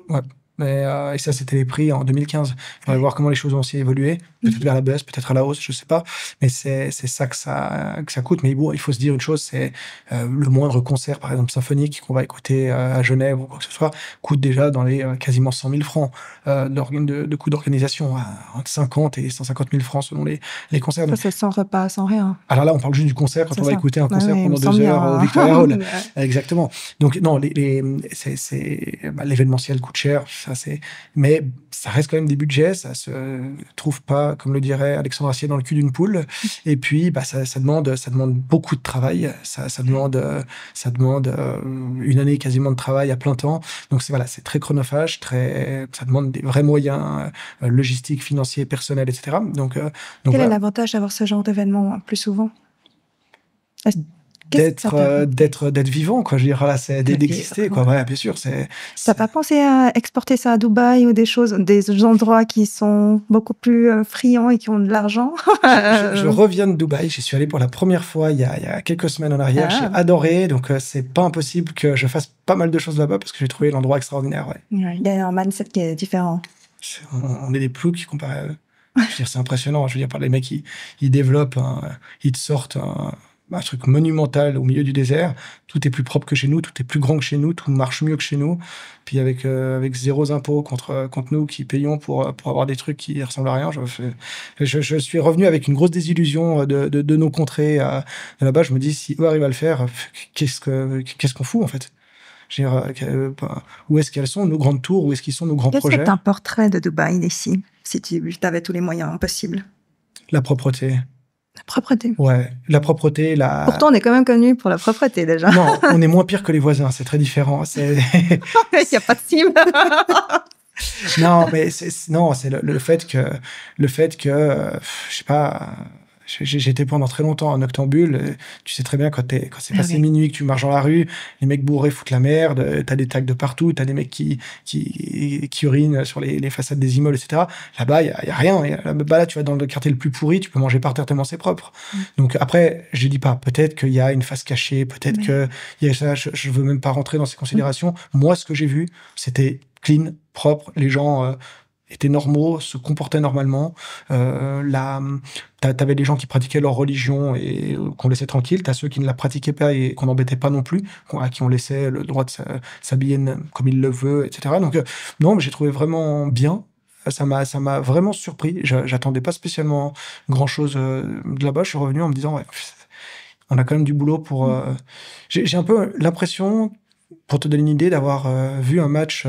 Ouais. Mais, et ça, c'était les prix en 2015. Il faudrait voir comment les choses ont aussi évolué. Peut-être vers la baisse, peut-être à la hausse, je sais pas. Mais c'est ça que ça coûte. Mais bon, il faut se dire une chose, c'est le moindre concert, par exemple symphonique, qu'on va écouter à Genève ou quoi que ce soit, coûte déjà dans les quasiment 100 000 francs de coût d'organisation, entre 50 et 150 000 francs selon les concerts. Ça, c'est sans repas, sans rien. Alors là, on parle juste du concert quand on va écouter un concert pendant 2 heures au bien. Victoria Hall. Exactement. Donc non, l'événementiel coûte cher. Mais ça reste quand même des budgets, ça se trouve pas, comme le dirait Alexandre Assier, dans le cul d'une poule. Et puis, ça demande beaucoup de travail. Ça demande une année quasiment de travail à plein temps. Donc c'est très chronophage, ça demande des vrais moyens logistiques, financiers, personnels, etc. Donc quel est l'avantage d'avoir ce genre d'événement plus souvent? D'être vivant, quoi. Je veux dire, là, c'est d'exister, quoi. Ouais, bien sûr. T'as pas pensé à exporter ça à Dubaï ou des endroits qui sont beaucoup plus friands et qui ont de l'argent? Je reviens de Dubaï. J'y suis allé pour la première fois il y a quelques semaines en arrière. J'ai adoré. Donc, c'est pas impossible que je fasse pas mal de choses là-bas parce que j'ai trouvé l'endroit extraordinaire, ouais. Il y a un mindset qui est différent. On est des ploucs comparé à eux. Je veux dire, c'est impressionnant. Je veux dire, par les mecs, ils développent, ils te sortent un truc monumental au milieu du désert. Tout est plus propre que chez nous, tout est plus grand que chez nous, tout marche mieux que chez nous. Puis avec 0 impôts contre nous qui payons pour avoir des trucs qui ressemblent à rien. Je suis revenu avec une grosse désillusion de nos contrées de là-bas. Je me dis, si eux arrivent à le faire, qu'est-ce qu'on fout en fait? Je veux dire, où est-ce qu'elles sont, nos grandes tours, où est-ce qu'ils sont, nos grands projets? Qu'est-ce que un portrait de Dubaï d'ici, si tu avais tous les moyens possibles? La propreté. La propreté. Ouais, la propreté, Pourtant, on est quand même connu pour la propreté, déjà. Non, on est moins pire que les voisins, c'est très différent. Il n'y a pas de cible. Non, mais c'est le fait que, je sais pas, j'étais pendant très longtemps en octambule. Tu sais très bien quand c'est passé minuit, que tu marches dans la rue, les mecs bourrés foutent la merde, t'as des tags de partout, t'as des mecs qui urinent sur les façades des immeubles, etc. Là-bas, y a rien. Là, tu vas dans le quartier le plus pourri, tu peux manger par terre tellement c'est propre. Donc après, je dis pas, peut-être qu'il y a une face cachée, peut-être que il y a ça, je veux même pas rentrer dans ces considérations. Moi, ce que j'ai vu, c'était clean, propre, les gens étaient normaux, se comportaient normalement. T'avais des gens qui pratiquaient leur religion et qu'on laissait tranquille. T'as ceux qui ne la pratiquaient pas et qu'on n'embêtait pas non plus, à qui on laissait le droit de s'habiller comme il le veut, etc. Donc non, mais j'ai trouvé vraiment bien. Ça m'a vraiment surpris. J'attendais pas spécialement grand-chose de là-bas. Je suis revenu en me disant, ouais, on a quand même du boulot pour... J'ai un peu l'impression, pour te donner une idée, d'avoir vu un match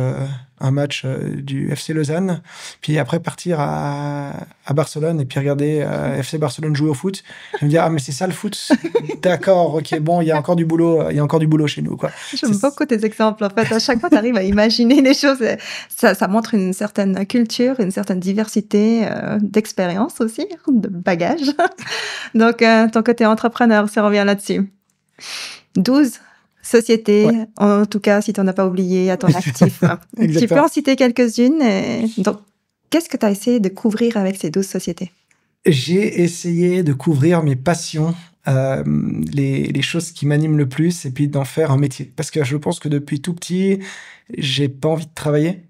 du FC Lausanne, puis après partir à Barcelone et puis regarder FC Barcelone jouer au foot. Je me dis, ah, mais c'est ça le foot? D'accord, ok, bon, il y a encore du boulot chez nous, quoi. J'aime beaucoup tes exemples, en fait. À chaque fois, tu arrives à imaginer des choses. Ça montre une certaine culture, une certaine diversité d'expérience aussi, de bagages. Donc, ton côté entrepreneur, ça revient là-dessus. 12 sociétés, en tout cas, si tu n'en as pas oublié, à ton actif. Tu peux en citer quelques-unes. Donc, qu'est-ce que tu as essayé de couvrir avec ces 12 sociétés? J'ai essayé de couvrir mes passions, les choses qui m'animent le plus, et puis d'en faire un métier. Parce que je pense que depuis tout petit, j'ai pas envie de travailler.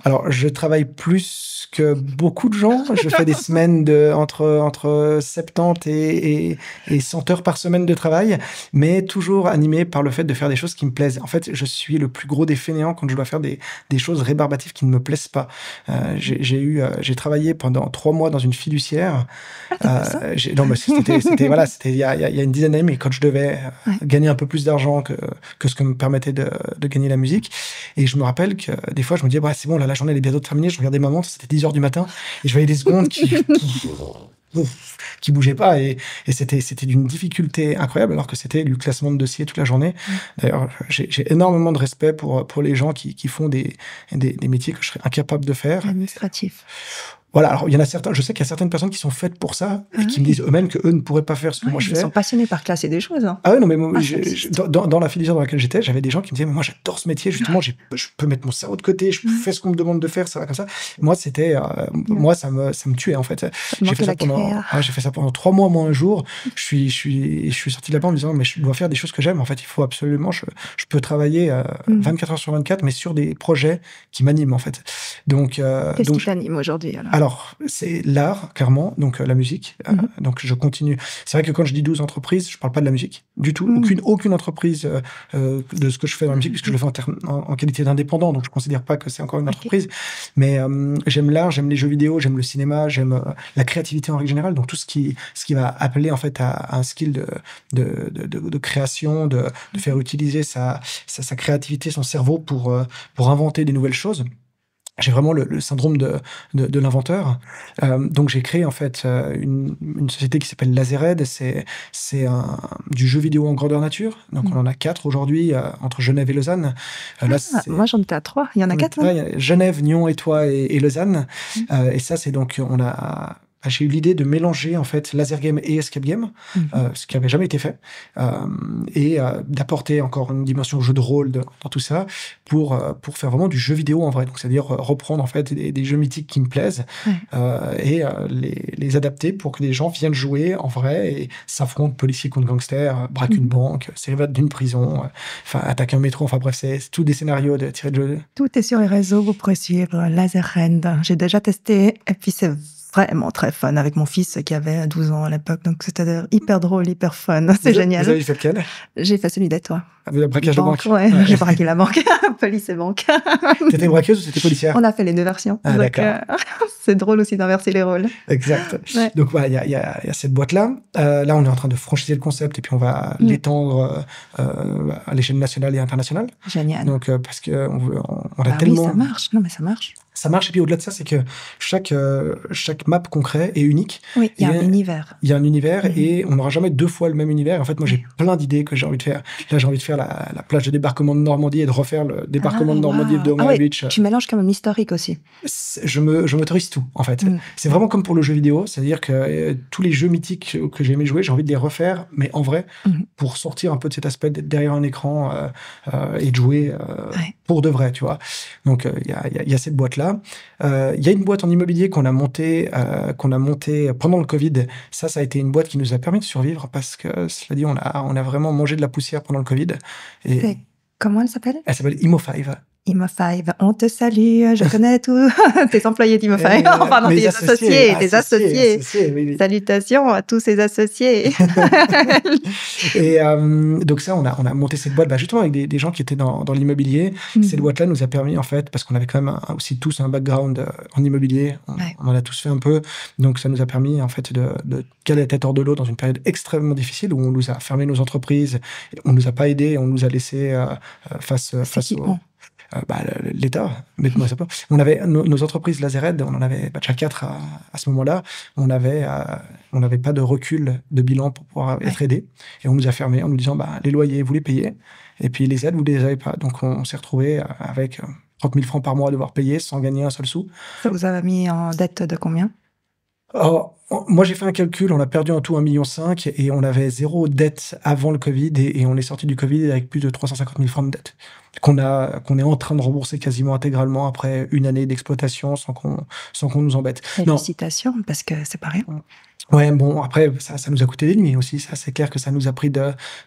Alors, je travaille plus que beaucoup de gens. Je fais des semaines entre 70 et 100 heures par semaine de travail, mais toujours animé par le fait de faire des choses qui me plaisent. En fait, je suis le plus gros des fainéants quand je dois faire des choses rébarbatives qui ne me plaisent pas. J'ai travaillé pendant 3 mois dans une fiduciaire. Non, mais c'était il y a une dizaine d'années, mais quand je devais gagner un peu plus d'argent que ce que me permettait de gagner la musique. Et je me rappelle que des fois, je me disais, bah, c'est bon, là, la journée elle est bientôt terminée. Je regardais ma montre, c'était 10h du matin, et je voyais des secondes qui bougeaient pas, et c'était d'une difficulté incroyable, alors que c'était du classement de dossiers toute la journée. D'ailleurs, j'ai énormément de respect pour les gens qui font des métiers que je serais incapable de faire. Administratif. Voilà, alors il y en a certains, je sais qu'il y a certaines personnes qui sont faites pour ça, et qui me disent eux-mêmes qu'eux ne pourraient pas faire ce que moi je fais. Ils sont passionnés par classer des choses. Hein. Ah oui, non, mais moi, dans la fiduciaire dans laquelle j'étais, j'avais des gens qui me disaient, mais moi j'adore ce métier, justement, je peux mettre mon cerveau de côté, je fais ce qu'on me demande de faire, ça va comme ça. Moi, c'était, moi, ça me tuait, en fait. J'ai fait ça pendant 3 mois, moins un jour. Je suis sorti de là-bas en me disant, mais je dois faire des choses que j'aime, en fait. Il faut absolument, je peux travailler 24 heures sur 24, mais sur des projets qui m'animent, en fait. Donc, qu'est-ce qui t'anime aujourd'hui, alors, c'est l'art, clairement, donc la musique. Donc, je continue. C'est vrai que quand je dis 12 entreprises, je parle pas de la musique du tout. Aucune entreprise de ce que je fais dans la musique, puisque je le fais en qualité d'indépendant, donc je considère pas que c'est encore une entreprise. Mais j'aime l'art, j'aime les jeux vidéo, j'aime le cinéma, j'aime la créativité en règle générale, donc tout ce qui va appeler en fait à un skill de création, de faire utiliser sa créativité, son cerveau pour inventer des nouvelles choses. J'ai vraiment le syndrome de l'inventeur. Donc, j'ai créé, en fait, une société qui s'appelle Lasered. C'est du jeu vidéo en grandeur nature. Donc, on en a 4 aujourd'hui, entre Genève et Lausanne. Moi, j'en étais à 3. Il y en a 4, il y a Genève, Nyon, et Lausanne. Et ça, c'est donc, j'ai eu l'idée de mélanger en fait laser game et escape game, ce qui n'avait jamais été fait, et d'apporter encore une dimension jeu de rôle dans tout ça pour faire vraiment du jeu vidéo en vrai. Donc c'est-à-dire reprendre en fait des jeux mythiques qui me plaisent et les adapter pour que les gens viennent jouer en vrai et s'affrontent policiers contre gangsters, braquent une banque, s'évadent d'une prison, attaquent un métro. Enfin bref, c'est tous des scénarios tirés de jeux. Tout est sur les réseaux. Vous pourrez suivre Lasered. J'ai déjà testé et puis c'est vraiment très fun avec mon fils qui avait 12 ans à l'époque. Donc, c'était hyper drôle, hyper fun. C'est génial. Vous avez fait lequel? J'ai fait celui d'être toi. Le braquage de banque. Ouais, j'ai braqué la banque. Police et banque. T'étais braqueuse ou t'étais policière? On a fait les 2 versions. Ah, donc, c'est drôle aussi d'inverser les rôles. Exact. Ouais. Donc, voilà, il y a cette boîte-là. Là, on est en train de franchiser le concept et puis on va l'étendre à l'échelle nationale et internationale. Génial. Donc, parce qu'on a tellement... Oui, ça marche. Non, mais ça marche. Ça marche. Et puis au-delà de ça, c'est que chaque map qu'on crée est unique. Oui, il y a Et un univers. Il y a un univers Mhm. et on n'aura jamais 2 fois le même univers. En fait, moi, j'ai plein d'idées que j'ai envie de faire. Là, j'ai envie de faire la plage de débarquement de Normandie et de refaire le débarquement de Normandie et de Ah Omaha ouais, Beach. tu mélanges quand même l'historique aussi. Je m'autorise tout, en fait. Mm. C'est vraiment comme pour le jeu vidéo. C'est-à-dire que tous les jeux mythiques que j'ai aimé jouer, j'ai envie de les refaire, mais en vrai, Mhm. pour sortir un peu de cet aspect d'être derrière un écran et de jouer Ouais. pour de vrai, tu vois. Donc, il y a cette boîte-là. Il y a une boîte en immobilier qu'on a montée pendant le Covid. Ça a été une boîte qui nous a permis de survivre parce que, cela dit, on a vraiment mangé de la poussière pendant le Covid. Et C'est- Comment elle s'appelle? elle s'appelle Imo5. Imo5, on te salue, je connais tous tes employés d'Imo5, enfin non, Mes tes associés. oui, oui. Salutations à tous ces associés. Et donc ça, on a monté cette boîte justement avec des gens qui étaient dans l'immobilier. Cette boîte-là nous a permis, en fait, parce qu'on avait quand même aussi tous un background en immobilier, on en a tous fait un peu, donc ça nous a permis, en fait, de caler la tête hors de l'eau dans une période extrêmement difficile où on nous a fermé nos entreprises, on nous a pas aidés, on nous a laissé face au... l'État, mettez-moi ça pas. On avait nos entreprises Lazered, on en avait déjà 4 à ce moment-là. On n'avait pas de recul de bilan pour pouvoir être aidé. Et on nous a fermé en nous disant les loyers, vous les payez. Et puis les aides, vous les avez pas. Donc on s'est retrouvé avec 30 000 francs par mois à devoir payer sans gagner un seul sou. Ça vous a mis en dette de combien? Alors, moi, j'ai fait un calcul, on a perdu en tout 1,5 million et on avait 0 dette avant le Covid et on est sorti du Covid avec plus de 350 000 francs de dette qu'on est en train de rembourser quasiment intégralement après une année d'exploitation sans qu'on nous embête. Félicitations, parce que c'est pas rien. Ouais, bon, après, ça nous a coûté des nuits aussi. Ça, c'est clair que ça nous a pris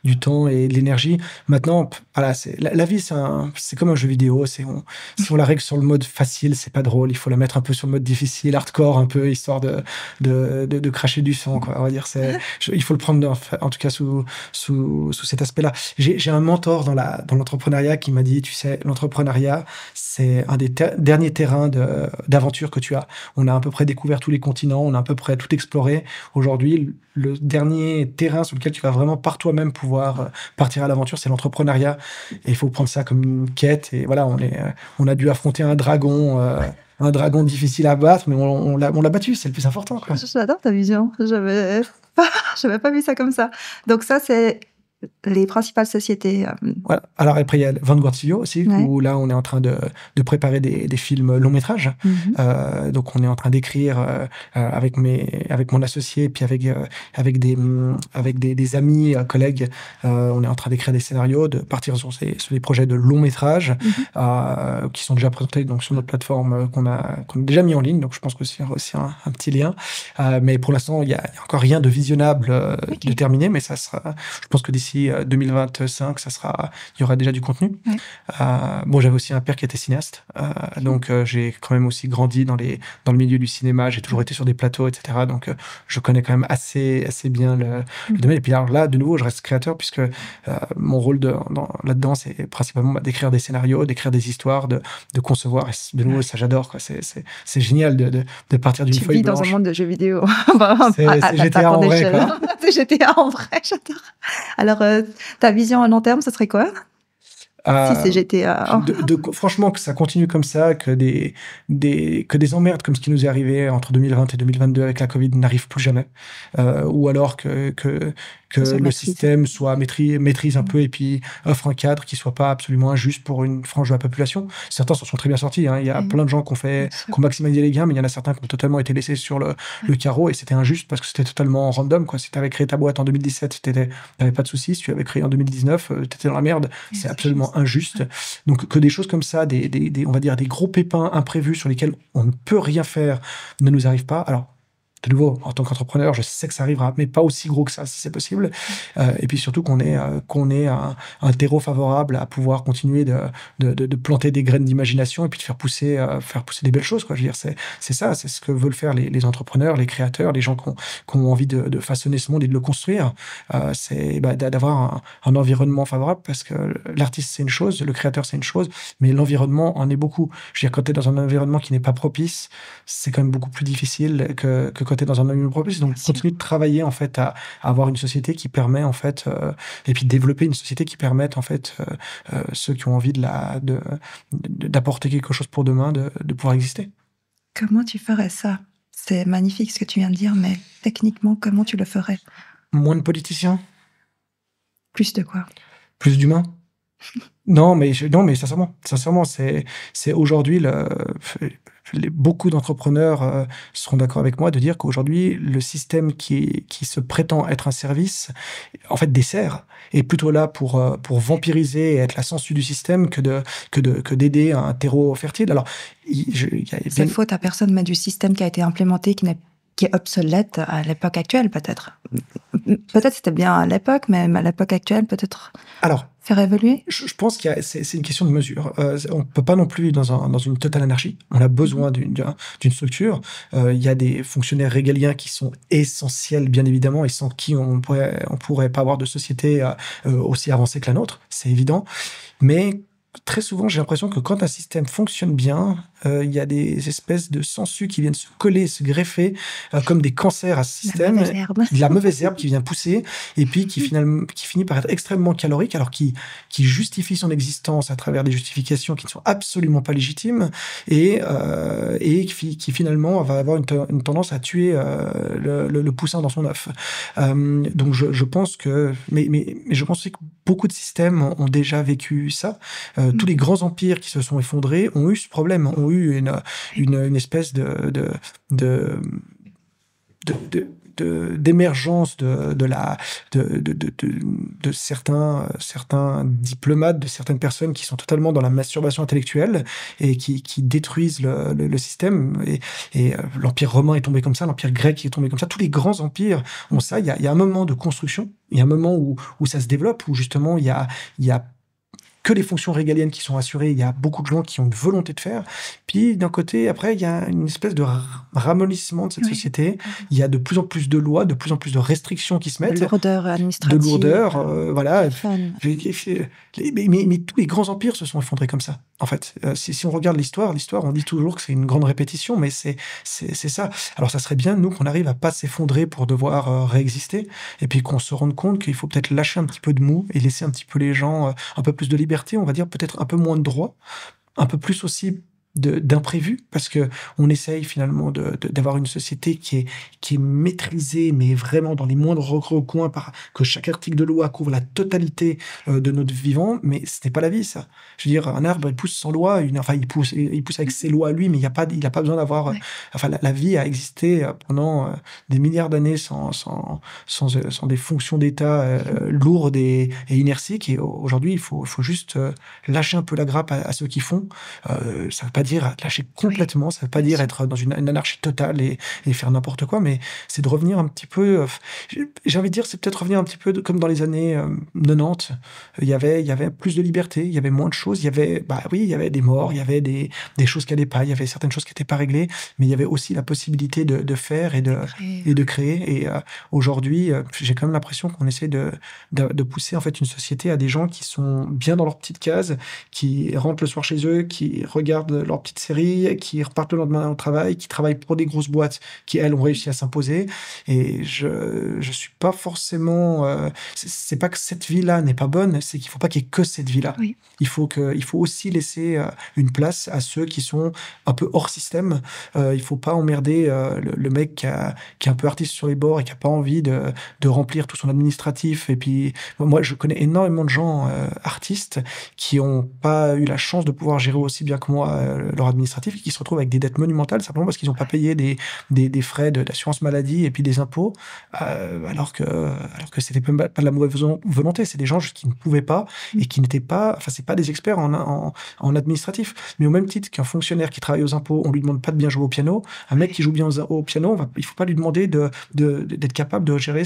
du temps et de l'énergie. Maintenant, voilà, la vie, c'est comme un jeu vidéo. Si on la règle sur le mode facile, c'est pas drôle. Il faut la mettre un peu sur le mode difficile, hardcore, un peu, histoire de cracher du sang, quoi. On va dire, il faut le prendre, en tout cas, sous cet aspect-là. J'ai un mentor dans l'entrepreneuriat qui m'a dit, tu sais, l'entrepreneuriat, c'est un des derniers terrains d'aventure que tu as. On a à peu près découvert tous les continents, on a à peu près tout exploré. Aujourd'hui, le dernier terrain sur lequel tu vas vraiment par toi-même pouvoir partir à l'aventure, c'est l'entrepreneuriat. Et il faut prendre ça comme une quête. Et voilà, on a dû affronter un dragon difficile à battre, mais on l'a battu, c'est le plus important, quoi. J'adore ta vision. J'avais pas vu ça comme ça. Donc ça, c'est les principales sociétés. Voilà. Alors après, il y a Vanguard Studio aussi, où là, on est en train de préparer des films long métrages. Donc, on est en train d'écrire avec mon associé, puis avec des amis, collègues. On est en train d'écrire des scénarios, de partir sur des projets de long métrage qui sont déjà présentés donc, sur notre plateforme qu'on a déjà mis en ligne. Donc, je pense que c'est aussi un petit lien. Mais pour l'instant, il n'y a encore rien de visionnable de terminé, mais ça sera, je pense que d'ici 2025, il y aura déjà du contenu. Bon, j'avais aussi un père qui était cinéaste, donc j'ai quand même aussi grandi dans le milieu du cinéma. J'ai toujours été sur des plateaux, etc. Donc je connais quand même assez bien le domaine. Et puis alors là, de nouveau, je reste créateur puisque mon rôle là-dedans, c'est principalement d'écrire des scénarios, d'écrire des histoires, de concevoir. Et de nouveau, ça j'adore, quoi. C'est génial de partir d'une feuille blanche. Tu vis dans un monde de jeux vidéo. C'est GTA en vrai, quoi. C'est GTA en vrai, j'adore. Alors, ta vision à long terme, ce serait quoi? Si c'est GTA. Franchement, que ça continue comme ça, que des emmerdes comme ce qui nous est arrivé entre 2020 et 2022 avec la Covid n'arrivent plus jamais. Ou alors que le système soit maîtrise un peu et puis offre un cadre qui soit pas absolument injuste pour une frange de la population. Certains s'en sont très bien sortis. Il y a plein de gens qui ont maximalisé les gains, mais il y en a certains qui ont totalement été laissés sur le carreau et c'était injuste parce que c'était totalement random, quoi. Si tu avais créé ta boîte en 2017, tu n'avais pas de soucis. Si tu avais créé en 2019, tu étais dans la merde. C'est absolument injuste. Donc que des choses comme ça, on va dire des gros pépins imprévus sur lesquels on ne peut rien faire ne nous arrivent pas. Alors, de nouveau, en tant qu'entrepreneur, je sais que ça arrivera, mais pas aussi gros que ça, si c'est possible. Et puis surtout qu'on ait un terreau favorable à pouvoir continuer de planter des graines d'imagination et puis de faire pousser des belles choses, quoi. Je veux dire, c'est ça, c'est ce que veulent faire les entrepreneurs, les créateurs, les gens qui ont envie de façonner ce monde et de le construire. C'est d'avoir un environnement favorable parce que l'artiste, c'est une chose, le créateur, c'est une chose, mais l'environnement en est beaucoup. Je veux dire, quand tu es dans un environnement qui n'est pas propice, c'est quand même beaucoup plus difficile que quand tu es dans un milieu propice. Donc, Bien sûr. continue de travailler, en fait, à avoir une société qui permet, en fait, et puis développer une société qui permette, en fait, ceux qui ont envie d'apporter quelque chose pour demain, de pouvoir exister. Comment tu ferais ça? C'est magnifique ce que tu viens de dire, mais techniquement, comment tu le ferais? Moins de politiciens, Plus de quoi? plus d'humains. Non, mais sincèrement, c'est aujourd'hui beaucoup d'entrepreneurs seront d'accord avec moi de dire qu'aujourd'hui le système qui se prétend être un service, en fait, dessert, est plutôt là pour vampiriser et être la sangsue du système que d'aider un terreau fertile. Alors, C'est faute à personne, mais du système qui a été implémenté, qui est obsolète à l'époque actuelle, peut-être. Peut-être c'était bien à l'époque, mais à l'époque actuelle, peut-être alors, faire évoluer. je pense c'est une question de mesure. On ne peut pas non plus vivre dans une totale anarchie. On a besoin d'une structure. Il y a des fonctionnaires régaliens qui sont essentiels, bien évidemment, et sans qui on pourrait pas avoir de société aussi avancée que la nôtre. C'est évident. Mais très souvent, j'ai l'impression que quand un système fonctionne bien, il y a des espèces de sangsues qui viennent se coller, se greffer, comme des cancers à ce système. La mauvaise herbe. De la mauvaise herbe qui vient pousser, et puis qui finit par être extrêmement calorique, alors qui justifie son existence à travers des justifications qui ne sont absolument pas légitimes, et qui finalement va avoir une tendance à tuer le poussin dans son œuf. Donc je pense que... Mais je pense aussi que beaucoup de systèmes ont déjà vécu ça. Tous les grands empires qui se sont effondrés ont eu ce problème, ont eu une espèce d'émergence de certains diplomates, de certaines personnes qui sont totalement dans la masturbation intellectuelle et qui détruisent le système. Et l'Empire romain est tombé comme ça, l'Empire grec est tombé comme ça. Tous les grands empires ont ça. Il y a un moment de construction, il y a un moment où ça se développe, où justement il y a que les fonctions régaliennes qui sont assurées, il y a beaucoup de gens qui ont une volonté de faire. Puis d'un côté, après, il y a une espèce de ramollissement de cette société. Il y a de plus en plus de lois, de plus en plus de restrictions qui se mettent. De lourdeur administrative. De lourdeur, voilà. Mais tous les grands empires se sont effondrés comme ça, en fait. Si on regarde l'histoire, on dit toujours que c'est une grande répétition, mais c'est ça. Alors ça serait bien, nous, qu'on arrive à pas s'effondrer pour devoir réexister, et puis qu'on se rende compte qu'il faut peut-être lâcher un petit peu de mou et laisser un petit peu les gens un peu plus de liberté, on va dire, peut-être un peu moins de droits, un peu plus aussi d'imprévus, parce que on essaye finalement d'avoir une société qui est maîtrisée, mais vraiment dans les moindres recoins, que chaque article de loi couvre la totalité de notre vivant, mais ce n'est pas la vie, ça. Je veux dire, un arbre, il pousse sans loi, il pousse avec ses lois à lui, mais il n'a pas besoin d'avoir... La vie a existé pendant des milliards d'années sans des fonctions d'État lourdes et inertiques, et aujourd'hui, il faut juste lâcher un peu la grappe à ceux qui font. Ça ne veut pas dire lâcher complètement, ça ne veut pas dire être dans une anarchie totale et faire n'importe quoi, mais c'est de revenir un petit peu... j'ai envie de dire, c'est peut-être revenir un petit peu comme dans les années 90. Il y avait plus de liberté, il y avait moins de choses, il y avait des morts, il y avait des choses qui n'allaient pas, il y avait certaines choses qui n'étaient pas réglées, mais il y avait aussi la possibilité de faire et de créer. Et aujourd'hui, j'ai quand même l'impression qu'on essaie de pousser en fait une société à des gens qui sont bien dans leur petite case, qui rentrent le soir chez eux, qui regardent leur petite série, qui repartent le lendemain au travail, qui travaillent pour des grosses boîtes qui, elles, ont réussi à s'imposer. Et je suis pas forcément... c'est pas que cette vie-là n'est pas bonne, c'est qu'il faut pas qu'il y ait que cette vie-là. Oui. Il faut aussi laisser une place à ceux qui sont un peu hors système. Il faut pas emmerder le mec qui est un peu artiste sur les bords et qui a pas envie de remplir tout son administratif. Et puis, moi, je connais énormément de gens artistes qui ont pas eu la chance de pouvoir gérer aussi bien que moi leur administratif, et qui se retrouvent avec des dettes monumentales simplement parce qu'ils n'ont pas payé des frais d'assurance maladie et puis des impôts, alors que c'était pas de la mauvaise volonté. C'est des gens qui ne pouvaient pas et qui n'étaient pas... Enfin, c'est pas des experts en administratif. Mais au même titre qu'un fonctionnaire qui travaille aux impôts, on lui demande pas de bien jouer au piano. Un mec qui joue bien au piano, il faut pas lui demander d'être capable de gérer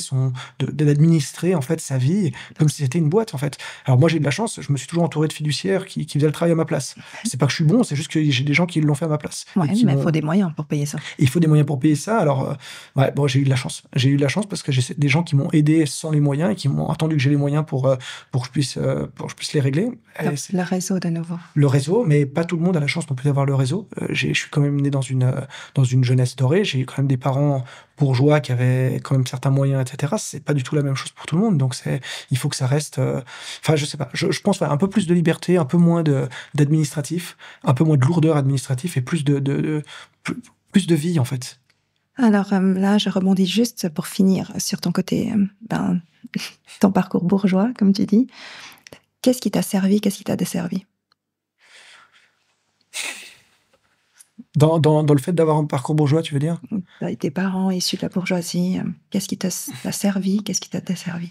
d'administrer en fait sa vie comme si c'était une boîte en fait. Alors moi j'ai de la chance, je me suis toujours entouré de fiduciaires qui faisaient le travail à ma place. C'est pas que je suis bon, c'est juste qu'il j'ai des gens qui l'ont fait à ma place. Ouais, Et qui mais il m'ont- faut des moyens pour payer ça. il faut des moyens pour payer ça. Alors, ouais, bon, j'ai eu de la chance. J'ai eu de la chance parce que j'ai des gens qui m'ont aidé sans les moyens et qui m'ont attendu que j'ai les moyens pour que je puisse les régler. Et Donc, le réseau de nouveau. le réseau, mais pas tout le monde a la chance non plus d'avoir le réseau. Je suis quand même né dans une jeunesse dorée. J'ai eu quand même des parents bourgeois qui avaient quand même certains moyens, etc. C'est pas du tout la même chose pour tout le monde. Donc, il faut que ça reste. Enfin, je sais pas. Je pense un peu plus de liberté, un peu moins d'administratif, un peu moins de lourdeur administrative et plus plus de vie, en fait. Alors là, je rebondis juste pour finir sur ton côté, ton parcours bourgeois, comme tu dis. Qu'est-ce qui t'a servi, qu'est-ce qui t'a desservi? Dans le fait d'avoir un parcours bourgeois, tu veux dire? Tes parents issus de la bourgeoisie, qu'est-ce qui t'a servi, qu'est-ce qui t'a desservi?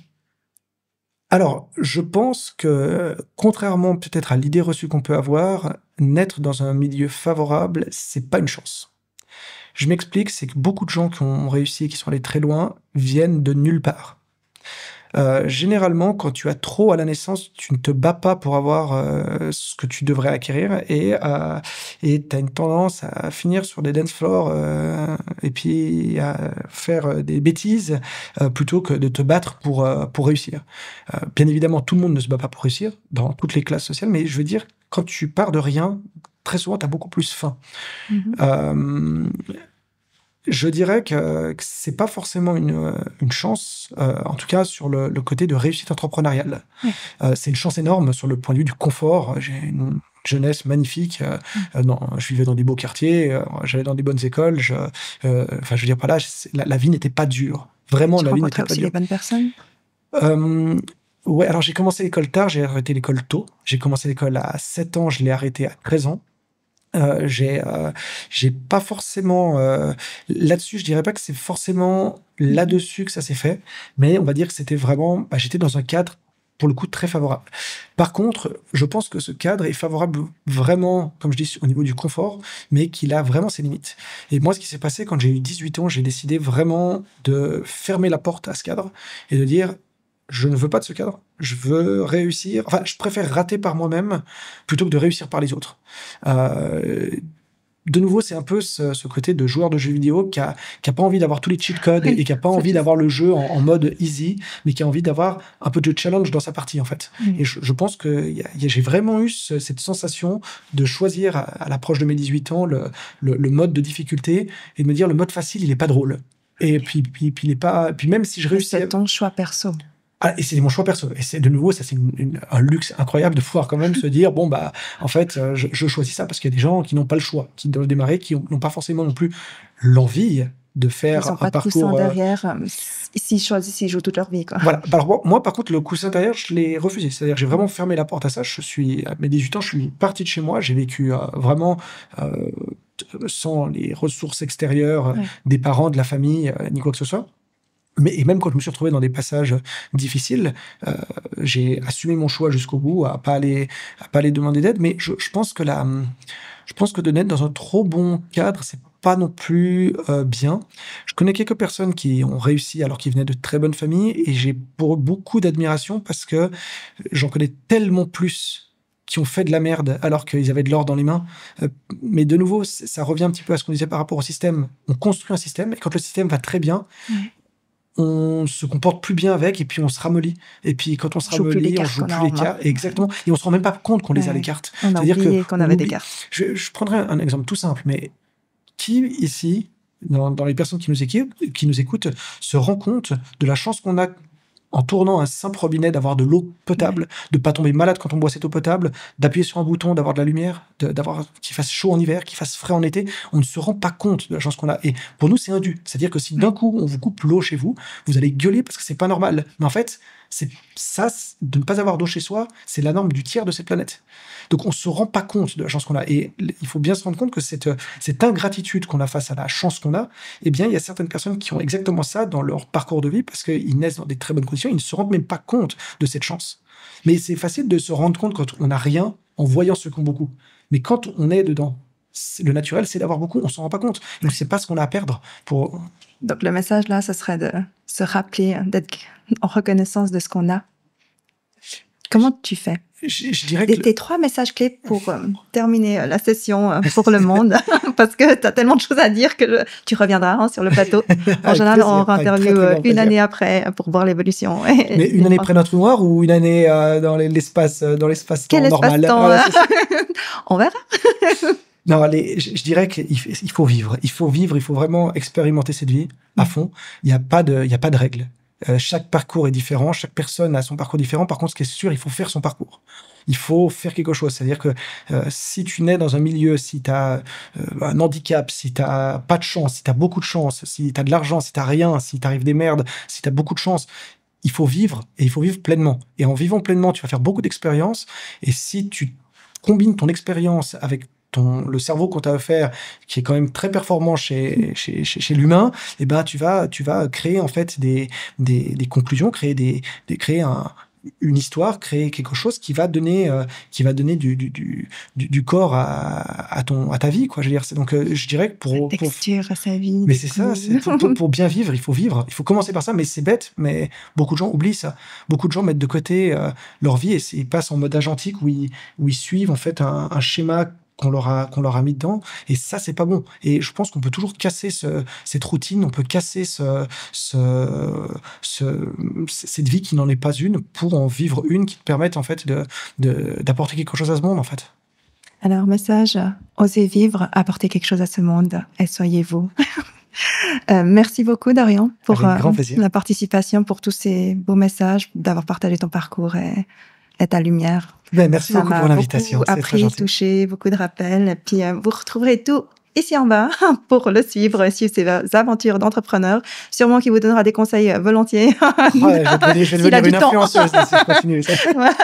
Alors, je pense que, contrairement peut-être à l'idée reçue qu'on peut avoir, naître dans un milieu favorable, c'est pas une chance. Je m'explique, c'est que beaucoup de gens qui ont réussi et qui sont allés très loin viennent de nulle part. Généralement, quand tu as trop à la naissance, tu ne te bats pas pour avoir ce que tu devrais acquérir et tu as une tendance à finir sur des dance floors et puis à faire des bêtises plutôt que de te battre pour réussir. Bien évidemment, tout le monde ne se bat pas pour réussir dans toutes les classes sociales, mais je veux dire, quand tu pars de rien, très souvent, tu as beaucoup plus faim. Je dirais que c'est pas forcément une chance, en tout cas sur le côté de réussite entrepreneuriale. C'est une chance énorme sur le point de vue du confort. J'ai une jeunesse magnifique. Je vivais dans des beaux quartiers, j'allais dans des bonnes écoles. Je veux dire, par là, la vie n'était pas dure. Vraiment, Tu la vie rencontrais n'était pas aussi dure. les bonnes personnes? Ouais, alors j'ai commencé l'école tard, j'ai arrêté l'école tôt. J'ai commencé l'école à 7 ans, je l'ai arrêté à 13 ans. J'ai pas forcément là-dessus, je dirais pas que c'est forcément là-dessus que ça s'est fait, mais on va dire que c'était vraiment, j'étais dans un cadre pour le coup très favorable. Par contre, je pense que ce cadre est favorable vraiment, comme je dis, au niveau du confort, mais qu'il a vraiment ses limites. Et moi, ce qui s'est passé quand j'ai eu 18 ans, j'ai décidé vraiment de fermer la porte à ce cadre et de dire je ne veux pas de ce cadre, je veux réussir, enfin, je préfère rater par moi-même plutôt que de réussir par les autres. De nouveau, c'est un peu ce côté de joueur de jeux vidéo qui a pas envie d'avoir tous les cheat codes et qui a pas envie d'avoir le jeu en mode easy, mais qui a envie d'avoir un peu de challenge dans sa partie, en fait. Et je pense que j'ai vraiment eu cette sensation de choisir à l'approche de mes 18 ans le mode de difficulté et de me dire le mode facile, il est pas drôle. Et puis il est pas, puis même si je réussis. C'est ton choix perso. Ah, et c'est mon choix perso. Et c'est de nouveau, ça c'est un luxe incroyable de pouvoir quand même se dire bon en fait je choisis ça parce qu'il y a des gens qui n'ont pas le choix, qui doivent démarrer, qui n'ont pas forcément non plus l'envie de faire Ils n'ont pas un de coussin parcours derrière. S'ils choisissent, ils jouent toute leur vie, quoi. Voilà. Alors moi par contre le coussin derrière je l'ai refusé. C'est-à-dire j'ai vraiment fermé la porte à ça. Je suis à mes 18 ans, je suis parti de chez moi. J'ai vécu vraiment sans les ressources extérieures des parents, de la famille, ni quoi que ce soit. Et même quand je me suis retrouvé dans des passages difficiles, j'ai assumé mon choix jusqu'au bout, à pas aller demander d'aide. Mais je pense que de naître dans un trop bon cadre, c'est pas non plus bien. Je connais quelques personnes qui ont réussi alors qu'ils venaient de très bonnes familles, et j'ai beaucoup d'admiration parce que j'en connais tellement plus qui ont fait de la merde alors qu'ils avaient de l'or dans les mains. Mais de nouveau, ça revient un petit peu à ce qu'on disait par rapport au système. On construit un système, et quand le système va très bien, on se comporte plus bien avec, et puis on se ramollit. Et puis quand on se ramollit, on joue plus les cartes. Exactement. Et on se rend même pas compte qu'on les a, les cartes. On a oublié qu'on avait des cartes. Je prendrai un exemple tout simple, mais qui ici, dans les personnes qui nous écoutent, se rend compte de la chance qu'on a en tournant un simple robinet d'avoir de l'eau potable, de pas tomber malade quand on boit cette eau potable, d'appuyer sur un bouton, d'avoir de la lumière, d'avoir qu'il fasse chaud en hiver, qu'il fasse frais en été. On ne se rend pas compte de la chance qu'on a. Et pour nous, c'est un dû. C'est-à-dire que si d'un coup, on vous coupe l'eau chez vous, vous allez gueuler parce que c'est pas normal. Mais en fait, c'est ça, de ne pas avoir d'eau chez soi, c'est la norme du tiers de cette planète. Donc on se rend pas compte de la chance qu'on a. Et il faut bien se rendre compte que cette ingratitude qu'on a face à la chance qu'on a, eh bien, il y a certaines personnes qui ont exactement ça dans leur parcours de vie parce qu'ils naissent dans des très bonnes conditions, ils ne se rendent même pas compte de cette chance. Mais c'est facile de se rendre compte quand on n'a rien en voyant ceux qui ont beaucoup. Mais quand on est dedans, le naturel, c'est d'avoir beaucoup, on s'en rend pas compte. Donc c'est pas ce qu'on a à perdre. Donc le message là, ce serait de se rappeler, d'être en reconnaissance de ce qu'on a. Comment tu fais? je dirais que Tes 3 messages clés pour terminer la session pour le monde, parce que tu as tellement de choses à dire que tu reviendras sur le plateau. En Avec général, plaisir, on avec interview très, très grand une plaisir. année après pour voir l'évolution. Mais une année près d'un trou noir ou une année dans l'espace Quel normal? espace-temps Voilà, c'est ça. On verra. Non, allez, je dirais qu'il faut vivre. Il faut vivre, il faut vraiment expérimenter cette vie à fond. Il n'y a pas de règles. Chaque parcours est différent, chaque personne a son parcours différent. Par contre, ce qui est sûr, il faut faire son parcours. Il faut faire quelque chose. C'est-à-dire que si tu nais dans un milieu, si tu as un handicap, si tu n'as pas de chance, si tu as beaucoup de chance, si tu as de l'argent, si tu n'as rien, si t'arrives des merdes, si tu as beaucoup de chance, il faut vivre et il faut vivre pleinement. Et en vivant pleinement, tu vas faire beaucoup d'expériences. Et si tu combines ton expérience avec le cerveau qu'on t'a offert, qui est quand même très performant chez l'humain, et ben tu vas créer en fait des conclusions, créer une histoire, créer quelque chose qui va donner du corps à ta vie, quoi. Je veux dire, donc je dirais que pour Texture à sa vie. mais c'est ça, pour bien vivre, il faut vivre. Il faut commencer par ça, mais c'est bête, mais beaucoup de gens oublient ça. Beaucoup de gens mettent de côté leur vie et ils passent en mode agentique où ils suivent en fait un schéma qu'on leur a mis dedans, et ça c'est pas bon. Et je pense qu'on peut toujours casser cette routine, on peut casser cette vie qui n'en est pas une pour en vivre une qui te permette en fait d'apporter quelque chose à ce monde en fait. Alors, message, osez vivre, apportez quelque chose à ce monde et soyez vous. Merci beaucoup, Dorian, pour grand plaisir. la participation, pour tous ces beaux messages, d'avoir partagé ton parcours et ta lumière. Ben, merci beaucoup pour l'invitation. Beaucoup C'est très appris, gentil. touché, beaucoup de rappels. Et puis, vous retrouverez tout ici en bas pour le suivre ses aventures d'entrepreneur. Sûrement qu'il vous donnera des conseils volontiers. Ouais, je vais S'il a devenir du une temps. influenceuse si je continue. Voilà.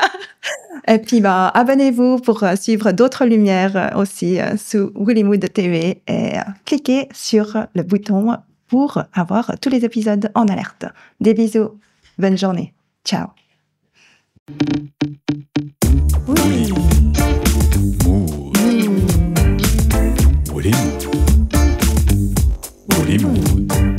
Et puis, abonnez-vous pour suivre d'autres lumières aussi sous Willymood TV et cliquez sur le bouton pour avoir tous les épisodes en alerte. Des bisous. Bonne journée. Ciao. Mood. Woody Mood. Woody Mood.